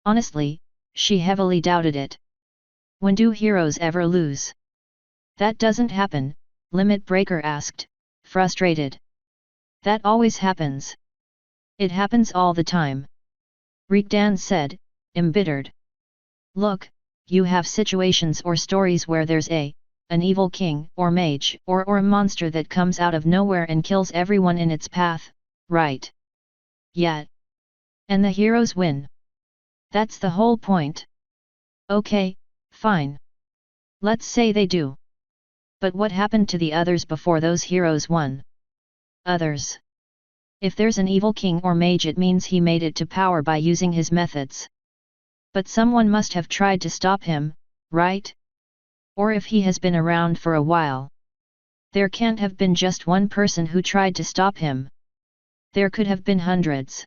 Honestly, she heavily doubted it. When do heroes ever lose? That doesn't happen, Limit Breaker asked, frustrated. That always happens. It happens all the time. Rigdan said, embittered. Look, you have situations or stories where there's an evil king or mage or a monster that comes out of nowhere and kills everyone in its path, right? Yeah. And the heroes win. That's the whole point. Okay, fine. Let's say they do. But what happened to the others before those heroes won? Others. If there's an evil king or mage, it means he made it to power by using his methods. But someone must have tried to stop him, right? Or if he has been around for a while. There can't have been just one person who tried to stop him. There could have been hundreds.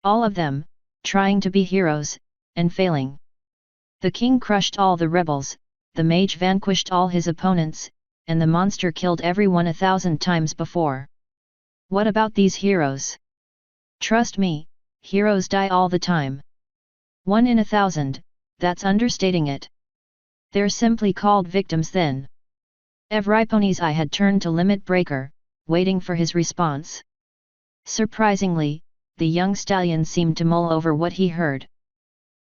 All of them, trying to be heroes, and failing. The king crushed all the rebels, the mage vanquished all his opponents, and the monster killed everyone 1,000 times before. What about these heroes? Trust me, heroes die all the time. 1 in 1,000, that's understating it. They're simply called victims then. Every pony's eye had turned to Limit Breaker, waiting for his response. Surprisingly, the young stallion seemed to mull over what he heard.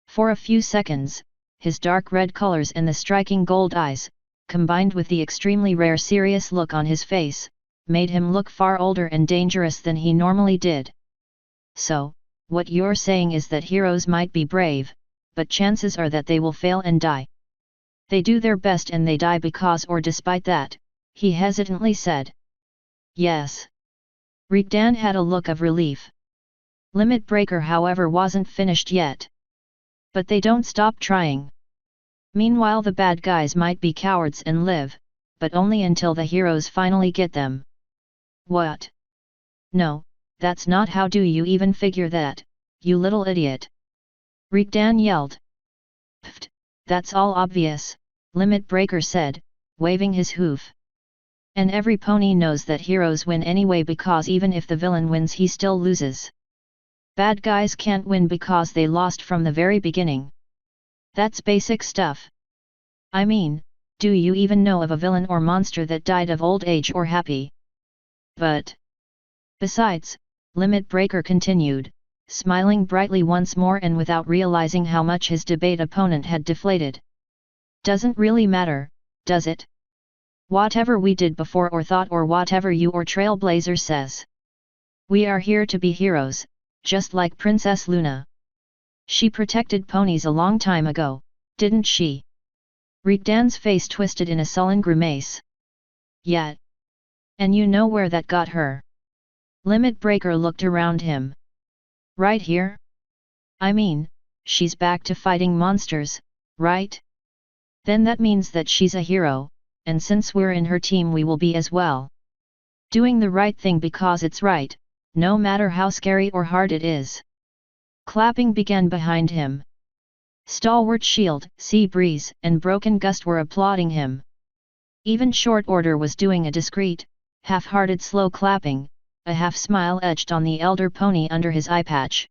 For a few seconds, his dark red colors and the striking gold eyes, combined with the extremely rare serious look on his face, made him look far older and dangerous than he normally did. So, what you're saying is that heroes might be brave, but chances are that they will fail and die. They do their best and they die because or despite that, he hesitantly said. Yes. Rigdan had a look of relief. Limit Breaker, however, wasn't finished yet. But they don't stop trying. Meanwhile, the bad guys might be cowards and live, but only until the heroes finally get them. What? No, that's not how do you even figure that, you little idiot. Rigdan yelled. Pfft, that's all obvious, Limit Breaker said, waving his hoof. And every pony knows that heroes win anyway because even if the villain wins he still loses. Bad guys can't win because they lost from the very beginning. That's basic stuff. I mean, do you even know of a villain or monster that died of old age or happy? But besides, Limit Breaker continued, smiling brightly once more and without realizing how much his debate opponent had deflated. Doesn't really matter, does it? Whatever we did before or thought or whatever you or Trailblazer says. We are here to be heroes, just like Princess Luna. She protected ponies a long time ago, didn't she? Rigdan's face twisted in a sullen grimace. Yet. And you know where that got her? Limit Breaker looked around him. Right here? I mean, she's back to fighting monsters, right? Then that means that she's a hero, and since we're in her team we will be as well. Doing the right thing because it's right, no matter how scary or hard it is. Clapping began behind him. Stalwart Shield, Sea Breeze, and Broken Gust were applauding him. Even Short Order was doing a discreet, half-hearted slow clapping, a half-smile etched on the elder pony under his eye patch.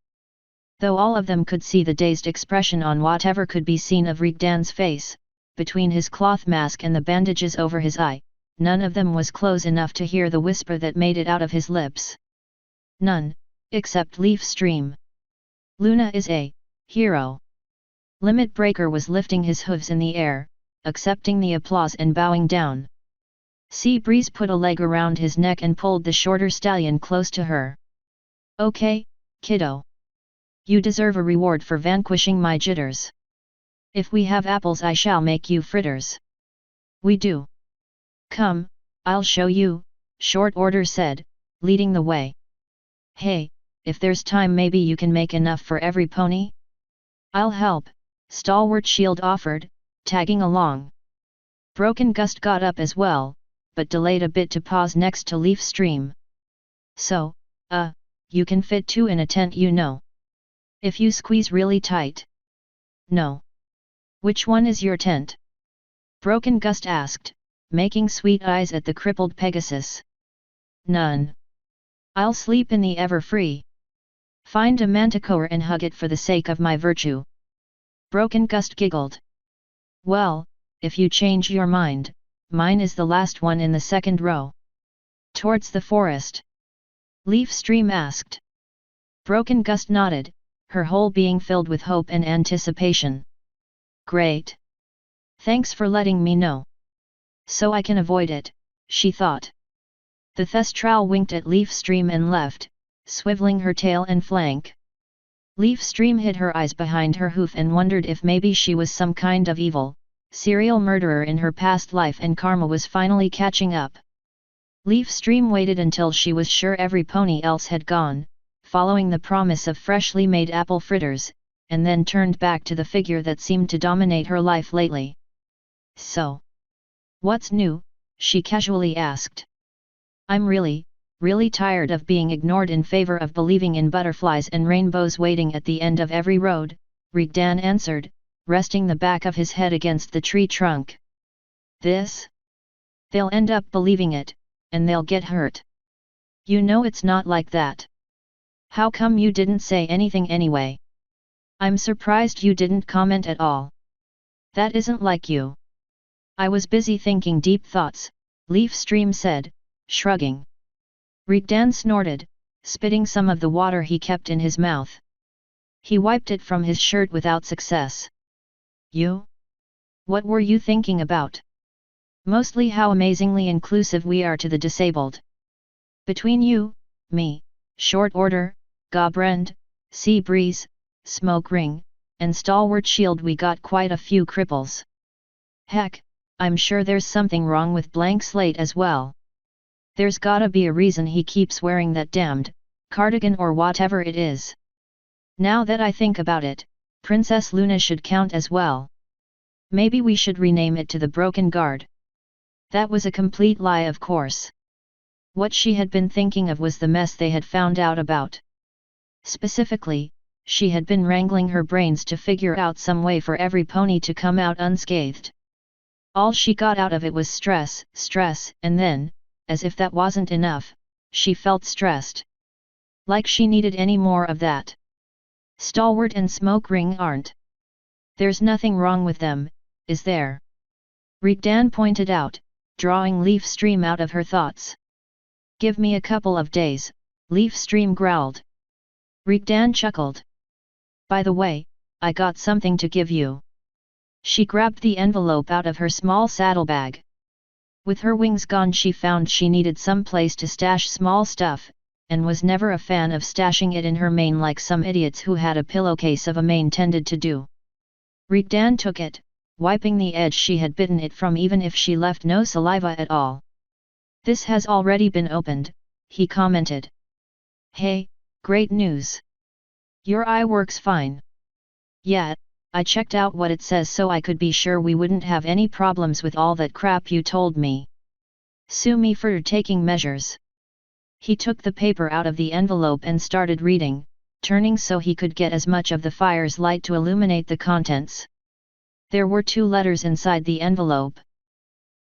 Though all of them could see the dazed expression on whatever could be seen of Rigdan's face, between his cloth mask and the bandages over his eye, none of them was close enough to hear the whisper that made it out of his lips. None, except Leaf Stream. Luna is a hero. Limit Breaker was lifting his hooves in the air, accepting the applause and bowing down. Sea Breeze put a leg around his neck and pulled the shorter stallion close to her. Okay, kiddo. You deserve a reward for vanquishing my jitters. If we have apples I shall make you fritters. We do. Come, I'll show you, Short Order said, leading the way. Hey, if there's time maybe you can make enough for every pony? I'll help, Stalwart Shield offered, tagging along. Broken Gust got up as well, but delayed a bit to pause next to Leaf Stream. So, you can fit 2 in a tent, you know. If you squeeze really tight. No. Which one is your tent? Broken Gust asked, making sweet eyes at the crippled Pegasus. None. I'll sleep in the Everfree. Find a manticore and hug it for the sake of my virtue. Broken Gust giggled. Well, if you change your mind, mine is the last one in the second row. Towards the forest. Leaf Stream asked. Broken Gust nodded, her whole being filled with hope and anticipation. Great. Thanks for letting me know. So I can avoid it, she thought. The Thestral winked at Leaf Stream and left, swiveling her tail and flank. Leaf Stream hid her eyes behind her hoof and wondered if maybe she was some kind of evil, serial murderer in her past life and karma was finally catching up. Leaf Stream waited until she was sure every pony else had gone, following the promise of freshly made apple fritters, and then turned back to the figure that seemed to dominate her life lately. So, what's new? She casually asked. I'm really tired of being ignored in favor of believing in butterflies and rainbows waiting at the end of every road, Rigdan answered, resting the back of his head against the tree trunk. This? They'll end up believing it, and they'll get hurt. You know it's not like that. How come you didn't say anything anyway? I'm surprised you didn't comment at all. That isn't like you. I was busy thinking deep thoughts, Leaf Stream said, shrugging. Rigdan snorted, spitting some of the water he kept in his mouth. He wiped it from his shirt without success. You? What were you thinking about? Mostly how amazingly inclusive we are to the disabled. Between you, me, Short Order, Gobrand, Sea Breeze, Smoke Ring, and Stalwart Shield we got quite a few cripples. Heck, I'm sure there's something wrong with Blank Slate as well. There's gotta be a reason he keeps wearing that damned cardigan or whatever it is. Now that I think about it, Princess Luna should count as well. Maybe we should rename it to the Broken Guard. That was a complete lie, of course. What she had been thinking of was the mess they had found out about. Specifically, she had been wrangling her brains to figure out some way for every pony to come out unscathed. All she got out of it was stress, and then, as if that wasn't enough, she felt stressed. Like she needed any more of that. Stalwart and Smoke Ring aren't. There's nothing wrong with them, is there? Rigdan pointed out, drawing Leaf Stream out of her thoughts. Give me a couple of days, Leaf Stream growled. Rigdan chuckled. By the way, I got something to give you. She grabbed the envelope out of her small saddlebag. With her wings gone she found she needed some place to stash small stuff, and was never a fan of stashing it in her mane like some idiots who had a pillowcase of a mane tended to do. Rigdan took it, wiping the edge she had bitten it from even if she left no saliva at all. "This has already been opened," he commented. "Hey, great news. Your eye works fine." "Yeah, I checked out what it says so I could be sure we wouldn't have any problems with all that crap you told me. Sue me for taking measures." He took the paper out of the envelope and started reading, turning so he could get as much of the fire's light to illuminate the contents. There were 2 letters inside the envelope.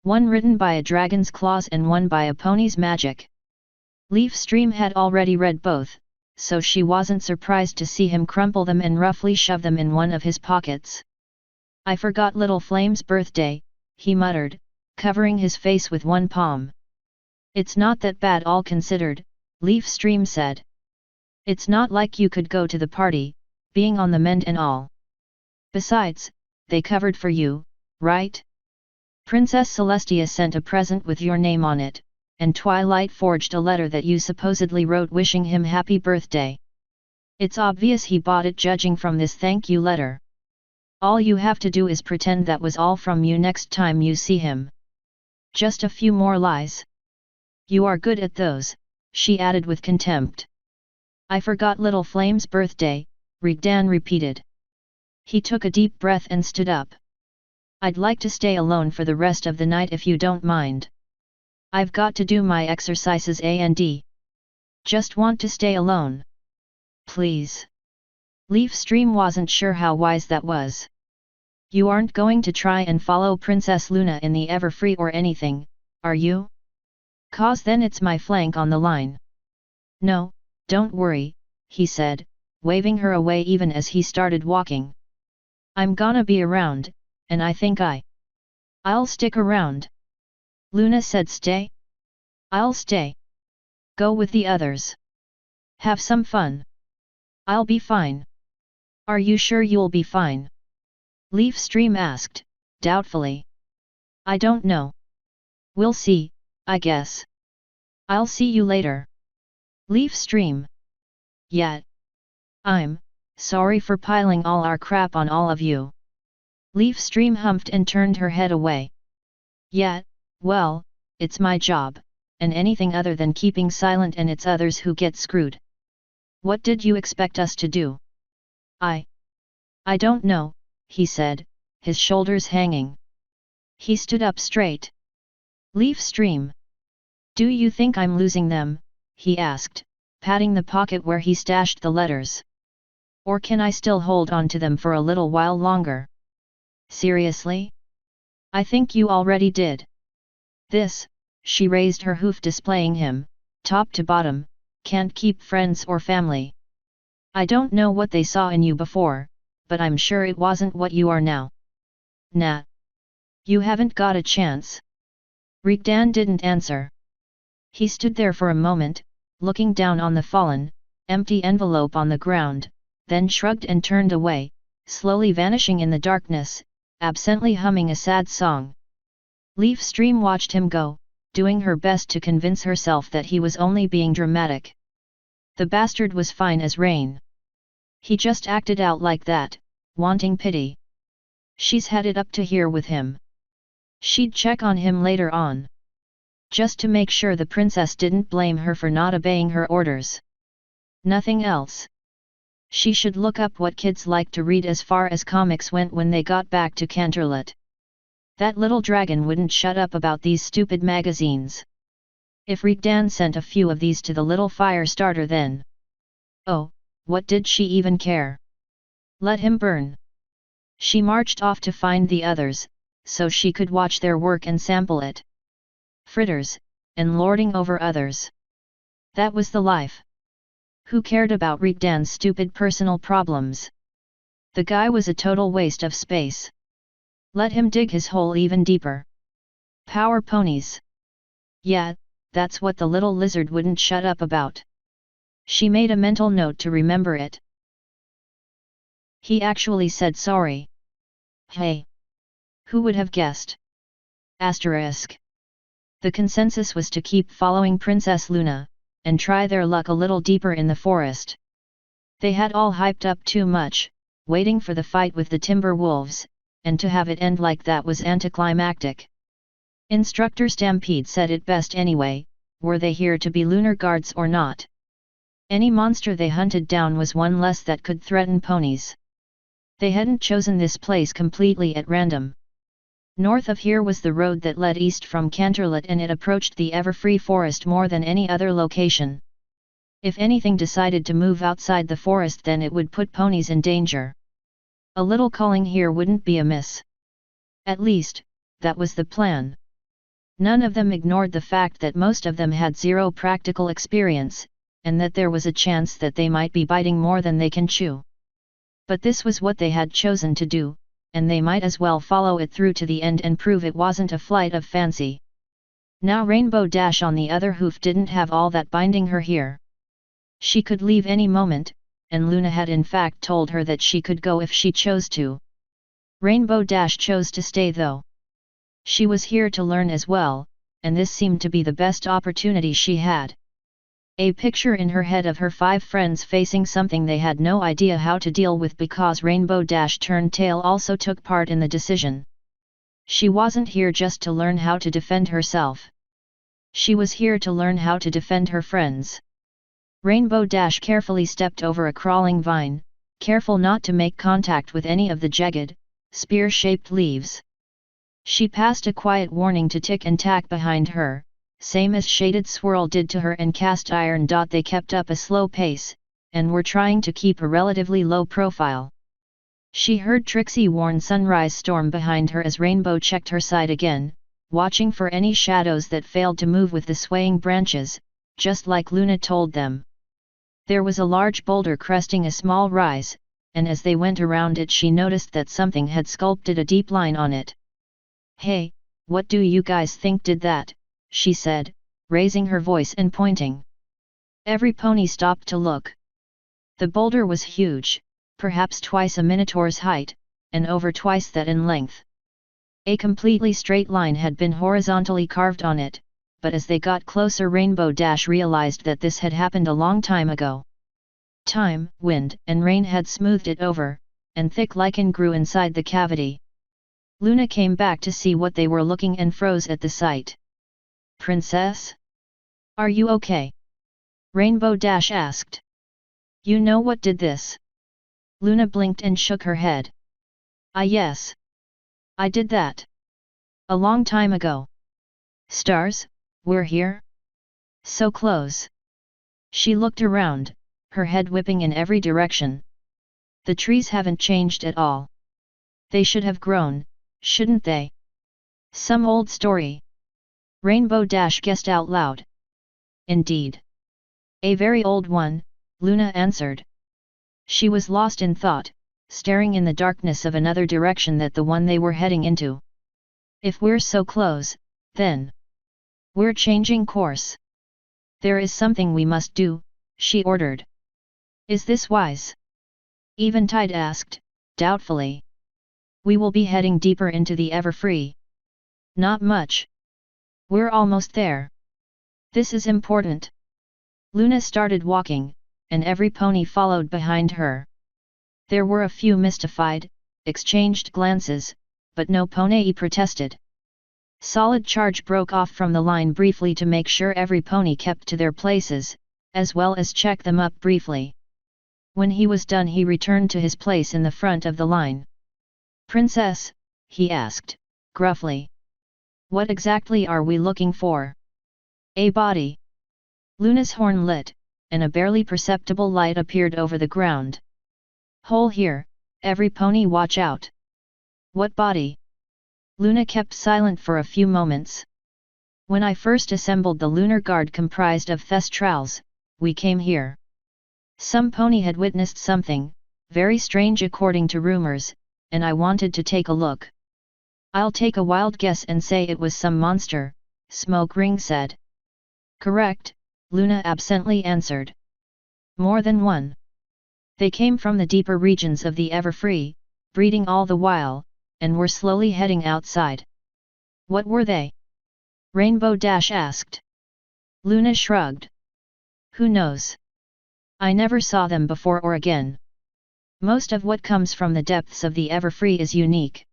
One written by a dragon's claws and one by a pony's magic. Leaf Stream had already read both, so she wasn't surprised to see him crumple them and roughly shove them in one of his pockets. "I forgot Little Flame's birthday," he muttered, covering his face with one palm. "It's not that bad all considered," Leaf Stream said. "It's not like you could go to the party, being on the mend and all. Besides, they covered for you, right? Princess Celestia sent a present with your name on it, and Twilight forged a letter that you supposedly wrote wishing him happy birthday. It's obvious he bought it judging from this thank you letter. All you have to do is pretend that was all from you next time you see him. Just a few more lies. You are good at those," she added with contempt. "I forgot Little Flame's birthday," Rigdan repeated. He took a deep breath and stood up. "I'd like to stay alone for the rest of the night if you don't mind. I've got to do my exercises and just want to stay alone. Please." Leaf Stream wasn't sure how wise that was. "You aren't going to try and follow Princess Luna in the Everfree or anything, are you? 'Cause then it's my flank on the line." "No, don't worry," he said, waving her away even as he started walking. "I'm gonna be around, and I think I'll stick around." Luna said stay? "I'll stay. Go with the others. Have some fun." "I'll be fine." "Are you sure you'll be fine?" Leaf Stream asked, doubtfully. "I don't know. We'll see, I guess. I'll see you later." Leaf Stream. "Yeah. I'm sorry for piling all our crap on all of you." Leaf Stream humphed and turned her head away. "Yeah, well, it's my job, and anything other than keeping silent and it's others who get screwed. What did you expect us to do?" I don't know," he said, his shoulders hanging. He stood up straight. "Leaf Stream. Do you think I'm losing them?" he asked, patting the pocket where he stashed the letters. "Or can I still hold on to them for a little while longer? Seriously? I think you already did. This," she raised her hoof displaying him, top to bottom, "can't keep friends or family. I don't know what they saw in you before, but I'm sure it wasn't what you are now. Nah. You haven't got a chance." Rigdan didn't answer. He stood there for a moment, looking down on the fallen, empty envelope on the ground, then shrugged and turned away, slowly vanishing in the darkness, absently humming a sad song. Leaf Stream watched him go, doing her best to convince herself that he was only being dramatic. The bastard was fine as rain. He just acted out like that, wanting pity. She's had it up to here with him. She'd check on him later on. Just to make sure the princess didn't blame her for not obeying her orders. Nothing else. She should look up what kids like to read as far as comics went when they got back to Canterlot. That little dragon wouldn't shut up about these stupid magazines. If Rigdan sent a few of these to the little fire starter then. Oh, what did she even care? Let him burn. She marched off to find the others, so she could watch their work and sample it. Fritters, and lording over others. That was the life. Who cared about Rigdan's stupid personal problems? The guy was a total waste of space. Let him dig his hole even deeper. Power ponies. Yeah, that's what the little lizard wouldn't shut up about. She made a mental note to remember it. He actually said sorry. Hey! Who would have guessed? Asterisk. The consensus was to keep following Princess Luna, and try their luck a little deeper in the forest. They had all hyped up too much, waiting for the fight with the timber wolves, and to have it end like that was anticlimactic. Instructor Stampede said it best anyway, were they here to be lunar guards or not? Any monster they hunted down was one less that could threaten ponies. They hadn't chosen this place completely at random. North of here was the road that led east from Canterlot, and it approached the Everfree forest more than any other location. If anything decided to move outside the forest, then it would put ponies in danger. A little culling here wouldn't be amiss. At least, that was the plan. None of them ignored the fact that most of them had zero practical experience, and that there was a chance that they might be biting more than they can chew. But this was what they had chosen to do, and they might as well follow it through to the end and prove it wasn't a flight of fancy. Now Rainbow Dash on the other hoof didn't have all that binding her here. She could leave any moment, and Luna had in fact told her that she could go if she chose to. Rainbow Dash chose to stay though. She was here to learn as well, and this seemed to be the best opportunity she had. A picture in her head of her 5 friends facing something they had no idea how to deal with because Rainbow Dash turned tail also took part in the decision. She wasn't here just to learn how to defend herself. She was here to learn how to defend her friends. Rainbow Dash carefully stepped over a crawling vine, careful not to make contact with any of the jagged, spear-shaped leaves. She passed a quiet warning to Tick and Tack behind her, same as Shaded Swirl did to her and Cast Iron. They kept up a slow pace, and were trying to keep a relatively low profile. She heard Trixie warn Sunrise Storm behind her as Rainbow checked her side again, watching for any shadows that failed to move with the swaying branches, just like Luna told them. There was a large boulder cresting a small rise, and as they went around it she noticed that something had sculpted a deep line on it. "Hey, what do you guys think did that?" she said, raising her voice and pointing. Every pony stopped to look. The boulder was huge, perhaps twice a minotaur's height, and over twice that in length. A completely straight line had been horizontally carved on it, but as they got closer Rainbow Dash realized that this had happened a long time ago. Time, wind, and rain had smoothed it over, and thick lichen grew inside the cavity. Luna came back to see what they were looking and froze at the sight. "Princess? Are you okay?" Rainbow Dash asked. "You know what did this?" Luna blinked and shook her head. Yes. I did that. A long time ago." "Stars, we're here? So close." She looked around, her head whipping in every direction. The trees haven't changed at all. They should have grown, shouldn't they? Some old story. Rainbow Dash guessed out loud. "Indeed. A very old one," Luna answered. She was lost in thought, staring in the darkness of another direction than the one they were heading into. "If we're so close, then we're changing course. There is something we must do," she ordered. "Is this wise?" Eventide asked, doubtfully. "We will be heading deeper into the Everfree." "Not much. We're almost there. This is important." Luna started walking, and every pony followed behind her. There were a few mystified, exchanged glances, but no pony protested. Solid Charge broke off from the line briefly to make sure every pony kept to their places, as well as check them up briefly. When he was done he returned to his place in the front of the line. "Princess," he asked, gruffly. "What exactly are we looking for?" "A body." Luna's horn lit, and a barely perceptible light appeared over the ground. "Hole here, every pony watch out." "What body?" Luna kept silent for a few moments. "When I first assembled the Lunar Guard comprised of Thestrals, we came here. Some pony had witnessed something, very strange according to rumors, and I wanted to take a look. I'll take a wild guess and say it was some monster," Smoke Ring said. "Correct," Luna absently answered. "More than one. They came from the deeper regions of the Everfree, breeding all the while, and were slowly heading outside." "What were they?" Rainbow Dash asked. Luna shrugged. Who knows? I never saw them before or again. Most of what comes from the depths of the Everfree is unique.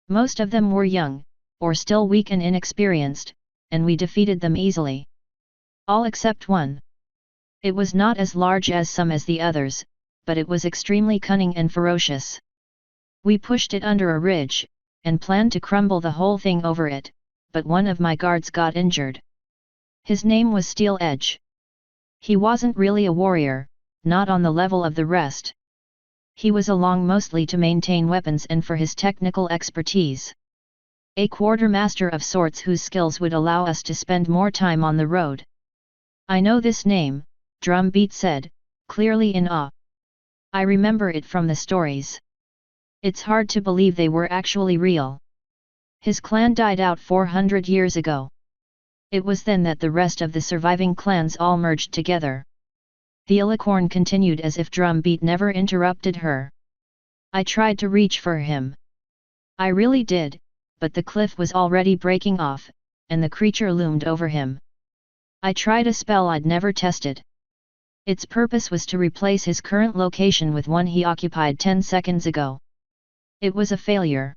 Most of them were young, or still weak and inexperienced, and we defeated them easily. All except one. It was not as large as some as the others, but it was extremely cunning and ferocious. We pushed it under a ridge, and planned to crumble the whole thing over it, but one of my guards got injured. His name was Steel Edge. He wasn't really a warrior, not on the level of the rest. He was along mostly to maintain weapons and for his technical expertise. A quartermaster of sorts whose skills would allow us to spend more time on the road. I know this name, Drumbeat said, clearly in awe. I remember it from the stories. It's hard to believe they were actually real. His clan died out 400 years ago. It was then that the rest of the surviving clans all merged together. The Alicorn continued as if Drumbeat never interrupted her. I tried to reach for him. I really did, but the cliff was already breaking off, and the creature loomed over him. I tried a spell I'd never tested. Its purpose was to replace his current location with one he occupied 10 seconds ago. It was a failure.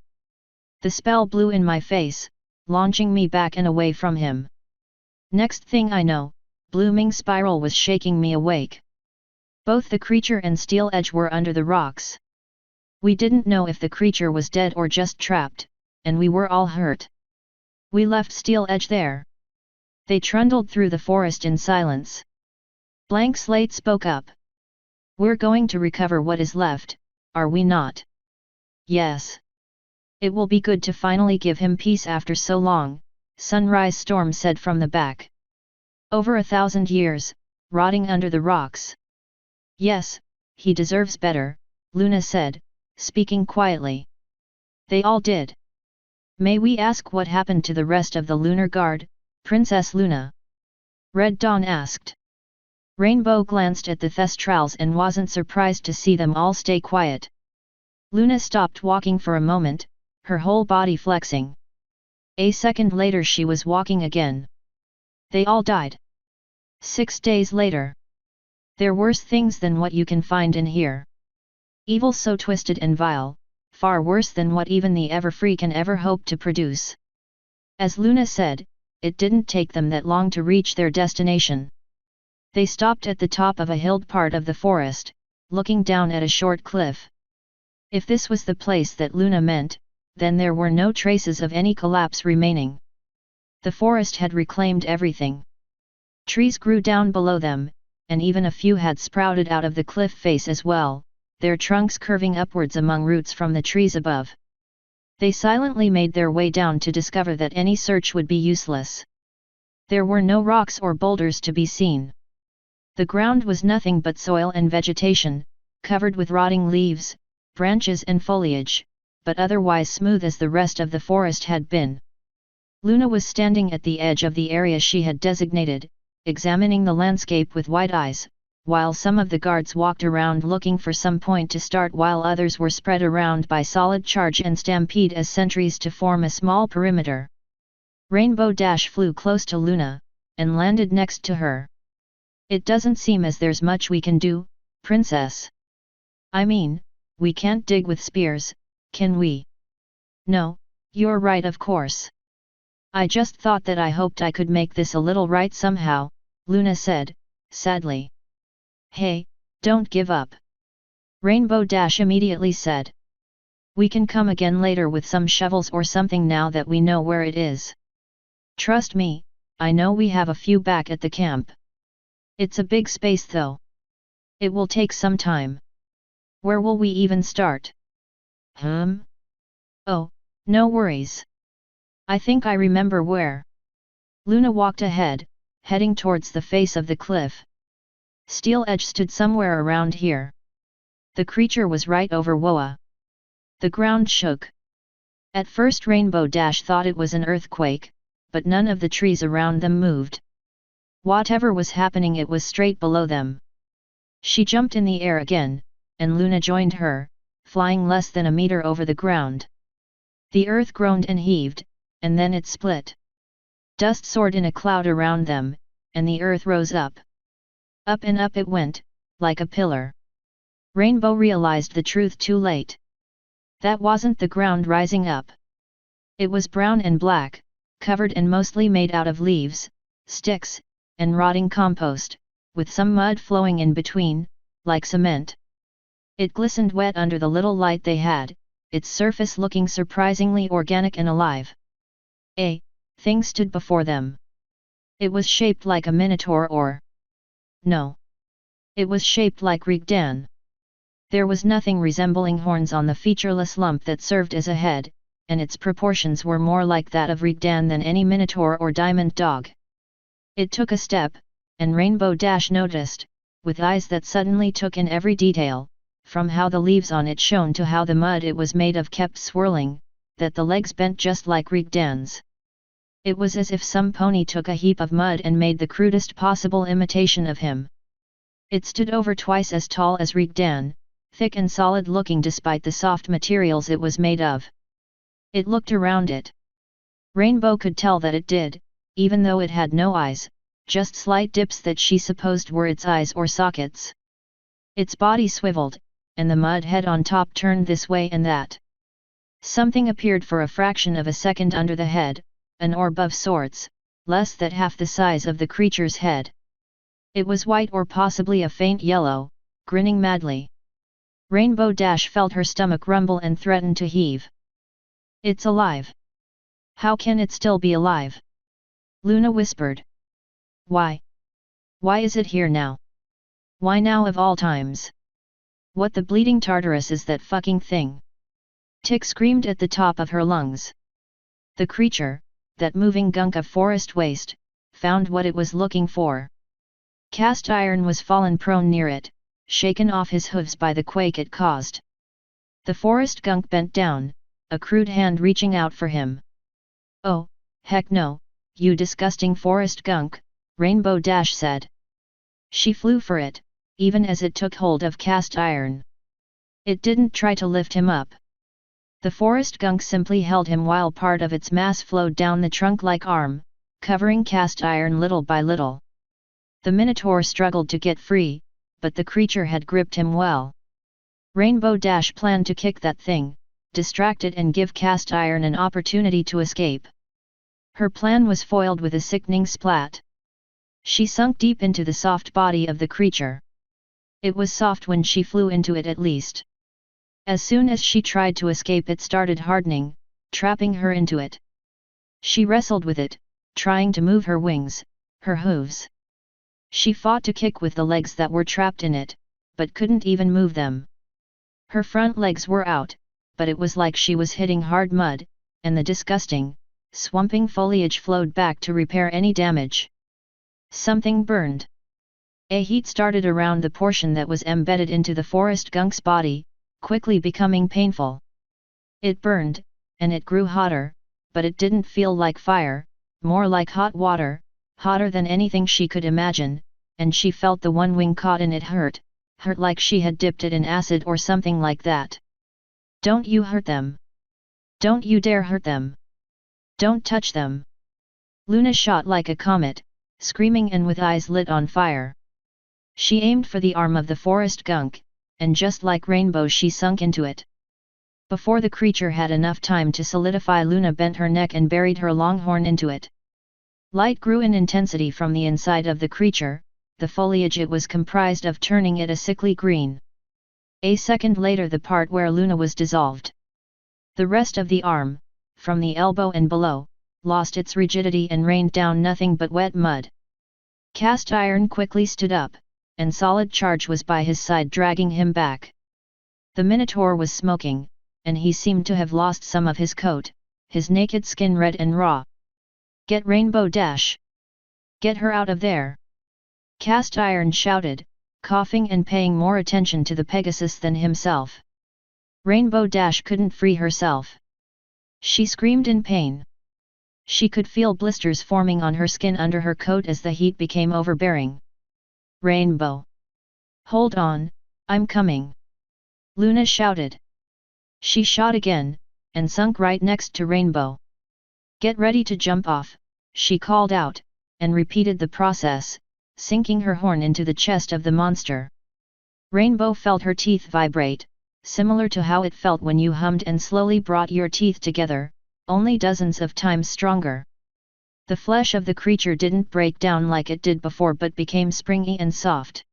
The spell blew in my face, launching me back and away from him. Next thing I know, Blooming Spiral was shaking me awake. Both the creature and Steel Edge were under the rocks. We didn't know if the creature was dead or just trapped, and we were all hurt. We left Steel Edge there. They trundled through the forest in silence. Blank Slate spoke up. We're going to recover what is left, are we not? Yes. It will be good to finally give him peace after so long, Sunrise Storm said from the back. Over 1,000 years, rotting under the rocks. Yes, he deserves better, Luna said, speaking quietly. They all did. May we ask what happened to the rest of the Lunar Guard, Princess Luna? Red Dawn asked. Rainbow glanced at the Thestrals and wasn't surprised to see them all stay quiet. Luna stopped walking for a moment, her whole body flexing. A second later she was walking again. They all died. 6 days later. They're worse things than what you can find in here. Evil so twisted and vile, far worse than what even the Everfree can ever hope to produce. As Luna said, it didn't take them that long to reach their destination. They stopped at the top of a hilled part of the forest, looking down at a short cliff. If this was the place that Luna meant, then there were no traces of any collapse remaining. The forest had reclaimed everything. Trees grew down below them, and even a few had sprouted out of the cliff face as well, their trunks curving upwards among roots from the trees above. They silently made their way down to discover that any search would be useless. There were no rocks or boulders to be seen. The ground was nothing but soil and vegetation, covered with rotting leaves, branches and foliage, but otherwise smooth as the rest of the forest had been. Luna was standing at the edge of the area she had designated, examining the landscape with wide eyes, while some of the guards walked around looking for some point to start while others were spread around by Solid Charge and Stampede as sentries to form a small perimeter. Rainbow Dash flew close to Luna, and landed next to her. It doesn't seem as there's much we can do, Princess. I mean, we can't dig with spears, can we? No, you're right of course. I just thought that I hoped I could make this a little right somehow, Luna said, sadly. Hey, don't give up. Rainbow Dash immediately said. We can come again later with some shovels or something now that we know where it is. Trust me, I know we have a few back at the camp. It's a big space though. It will take some time. Where will we even start? Oh, no worries. I think I remember where. Luna walked ahead, heading towards the face of the cliff. Steel Edge stood somewhere around here. The creature was right over Woa. The ground shook. At first Rainbow Dash thought it was an earthquake, but none of the trees around them moved. Whatever was happening, it was straight below them. She jumped in the air again, and Luna joined her, flying less than a meter over the ground. The earth groaned and heaved, and then it split. Dust soared in a cloud around them, and the earth rose up. Up and up it went, like a pillar. Rainbow realized the truth too late. That wasn't the ground rising up. It was brown and black, covered and mostly made out of leaves, sticks, and rotting compost, with some mud flowing in between, like cement. It glistened wet under the little light they had, its surface looking surprisingly organic and alive. A thing stood before them. It was shaped like a minotaur or... No. It was shaped like Rigdan. There was nothing resembling horns on the featureless lump that served as a head, and its proportions were more like that of Rigdan than any minotaur or diamond dog. It took a step, and Rainbow Dash noticed, with eyes that suddenly took in every detail, from how the leaves on it shone to how the mud it was made of kept swirling, that the legs bent just like Rigdan's. It was as if some pony took a heap of mud and made the crudest possible imitation of him. It stood over twice as tall as Rigdan, thick and solid looking despite the soft materials it was made of. It looked around it. Rainbow could tell that it did, even though it had no eyes, just slight dips that she supposed were its eyes or sockets. Its body swiveled, and the mud head on top turned this way and that. Something appeared for a fraction of a second under the head, an orb of sorts, less than half the size of the creature's head. It was white or possibly a faint yellow, grinning madly. Rainbow Dash felt her stomach rumble and threatened to heave. It's alive. How can it still be alive? Luna whispered. Why? Why is it here now? Why now of all times? What the bleeding Tartarus is that fucking thing? Tick screamed at the top of her lungs. The creature, that moving gunk of forest waste, found what it was looking for. Cast Iron was fallen prone near it, shaken off his hooves by the quake it caused. The forest gunk bent down, a crude hand reaching out for him. Oh, heck no, you disgusting forest gunk, Rainbow Dash said. She flew for it, even as it took hold of Cast Iron. It didn't try to lift him up. The forest gunk simply held him while part of its mass flowed down the trunk-like arm, covering Cast Iron little by little. The Minotaur struggled to get free, but the creature had gripped him well. Rainbow Dash planned to kick that thing, distract it and give Cast Iron an opportunity to escape. Her plan was foiled with a sickening splat. She sunk deep into the soft body of the creature. It was soft when she flew into it at least. As soon as she tried to escape it started hardening, trapping her into it. She wrestled with it, trying to move her wings, her hooves. She fought to kick with the legs that were trapped in it, but couldn't even move them. Her front legs were out, but it was like she was hitting hard mud, and the disgusting, swamping foliage flowed back to repair any damage. Something burned. A heat started around the portion that was embedded into the forest gunk's body, quickly becoming painful. It burned, and it grew hotter, but it didn't feel like fire, more like hot water, hotter than anything she could imagine, and she felt the one wing caught in it hurt like she had dipped it in acid or something like that. Don't you hurt them. Don't you dare hurt them. Don't touch them. Luna shot like a comet, screaming and with eyes lit on fire. She aimed for the arm of the forest gunk, and just like Rainbow she sunk into it. Before the creature had enough time to solidify, Luna bent her neck and buried her long horn into it. Light grew in intensity from the inside of the creature, the foliage it was comprised of turning it a sickly green. A second later the part where Luna was dissolved. The rest of the arm, from the elbow and below, lost its rigidity and rained down nothing but wet mud. Cast Iron quickly stood up, and Solid Charge was by his side dragging him back. The Minotaur was smoking, and he seemed to have lost some of his coat, his naked skin red and raw. Get Rainbow Dash! Get her out of there! Cast Iron shouted, coughing and paying more attention to the Pegasus than himself. Rainbow Dash couldn't free herself. She screamed in pain. She could feel blisters forming on her skin under her coat as the heat became overbearing. Rainbow! Hold on, I'm coming! Luna shouted. She shot again, and sunk right next to Rainbow. Get ready to jump off, she called out, and repeated the process, sinking her horn into the chest of the monster. Rainbow felt her teeth vibrate, similar to how it felt when you hummed and slowly brought your teeth together, only dozens of times stronger. The flesh of the creature didn't break down like it did before but became springy and soft.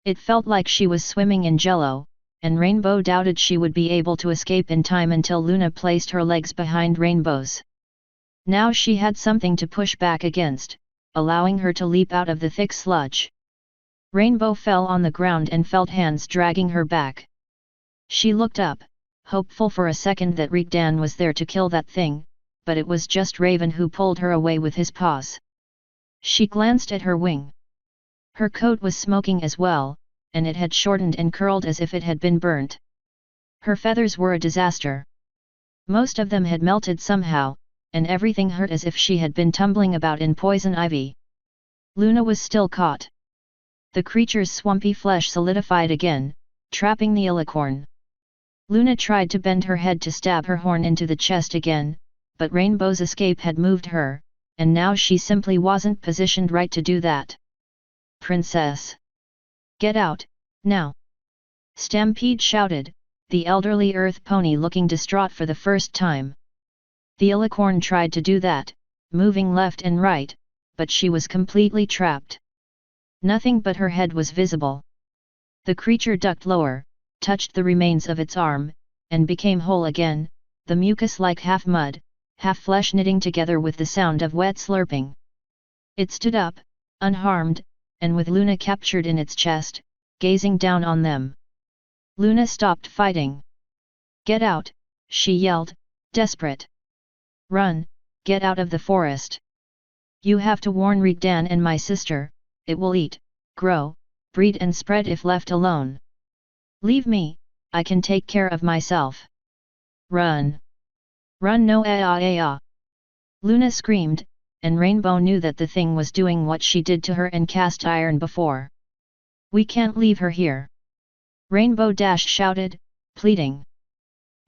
It felt like she was swimming in jello, and Rainbow doubted she would be able to escape in time until Luna placed her legs behind Rainbow's. Now she had something to push back against, allowing her to leap out of the thick sludge. Rainbow fell on the ground and felt hands dragging her back. She looked up, hopeful for a second that Rigdan was there to kill that thing, but it was just Raven who pulled her away with his paws. She glanced at her wing. Her coat was smoking as well, and it had shortened and curled as if it had been burnt. Her feathers were a disaster. Most of them had melted somehow, and everything hurt as if she had been tumbling about in poison ivy. Luna was still caught. The creature's swampy flesh solidified again, trapping the alicorn. Luna tried to bend her head to stab her horn into the chest again, but Rainbow's escape had moved her, and now she simply wasn't positioned right to do that. "Princess! Get out, now!" Stampede shouted, the elderly earth pony looking distraught for the first time. The alicorn tried to do that, moving left and right, but she was completely trapped. Nothing but her head was visible. The creature ducked lower, touched the remains of its arm, and became whole again, the mucus-like half-mud, half-flesh knitting together with the sound of wet slurping. It stood up, unharmed, and with Luna captured in its chest, gazing down on them. Luna stopped fighting. "Get out," she yelled, desperate. "Run, get out of the forest. You have to warn Rigdan and my sister, it will eat, grow, breed and spread if left alone. Leave me, I can take care of myself. Run! Run no ah!" Luna screamed, and Rainbow knew that the thing was doing what she did to her and cast iron before. "We can't leave her here!" Rainbow shouted, pleading.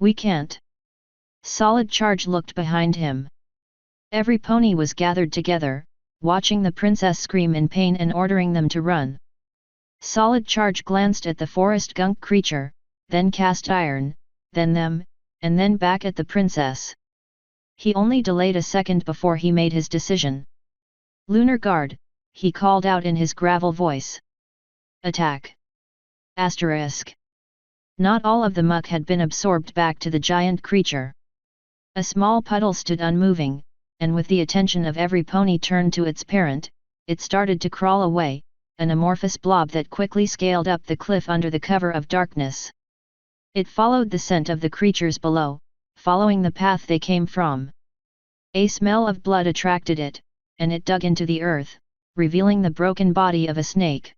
"We can't." Solid Charge looked behind him. Every pony was gathered together, watching the princess scream in pain and ordering them to run. Solid Charge glanced at the forest gunk creature, then cast iron, then them, and then back at the princess. He only delayed a second before he made his decision. "Lunar Guard," he called out in his gravel voice. "Attack!" ***. Not all of the muck had been absorbed back to the giant creature. A small puddle stood unmoving, and with the attention of every pony turned to its parent, it started to crawl away, an amorphous blob that quickly scaled up the cliff under the cover of darkness. It followed the scent of the creatures below, following the path they came from. A smell of blood attracted it, and it dug into the earth, revealing the broken body of a snake.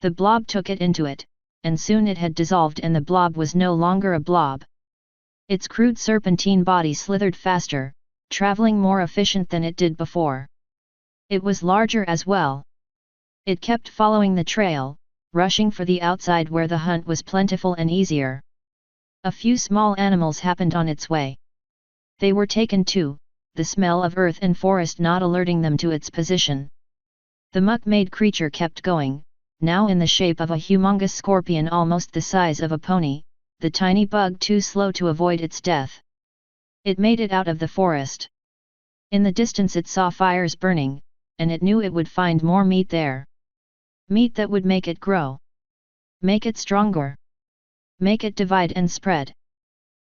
The blob took it into it, and soon it had dissolved and the blob was no longer a blob. Its crude serpentine body slithered faster, traveling more efficient than it did before. It was larger as well. It kept following the trail, rushing for the outside where the hunt was plentiful and easier. A few small animals happened on its way. They were taken too, the smell of earth and forest not alerting them to its position. The muck-made creature kept going, now in the shape of a humongous scorpion almost the size of a pony, the tiny bug too slow to avoid its death. It made it out of the forest. In the distance it saw fires burning, and it knew it would find more meat there. Meat that would make it grow. Make it stronger. Make it divide and spread.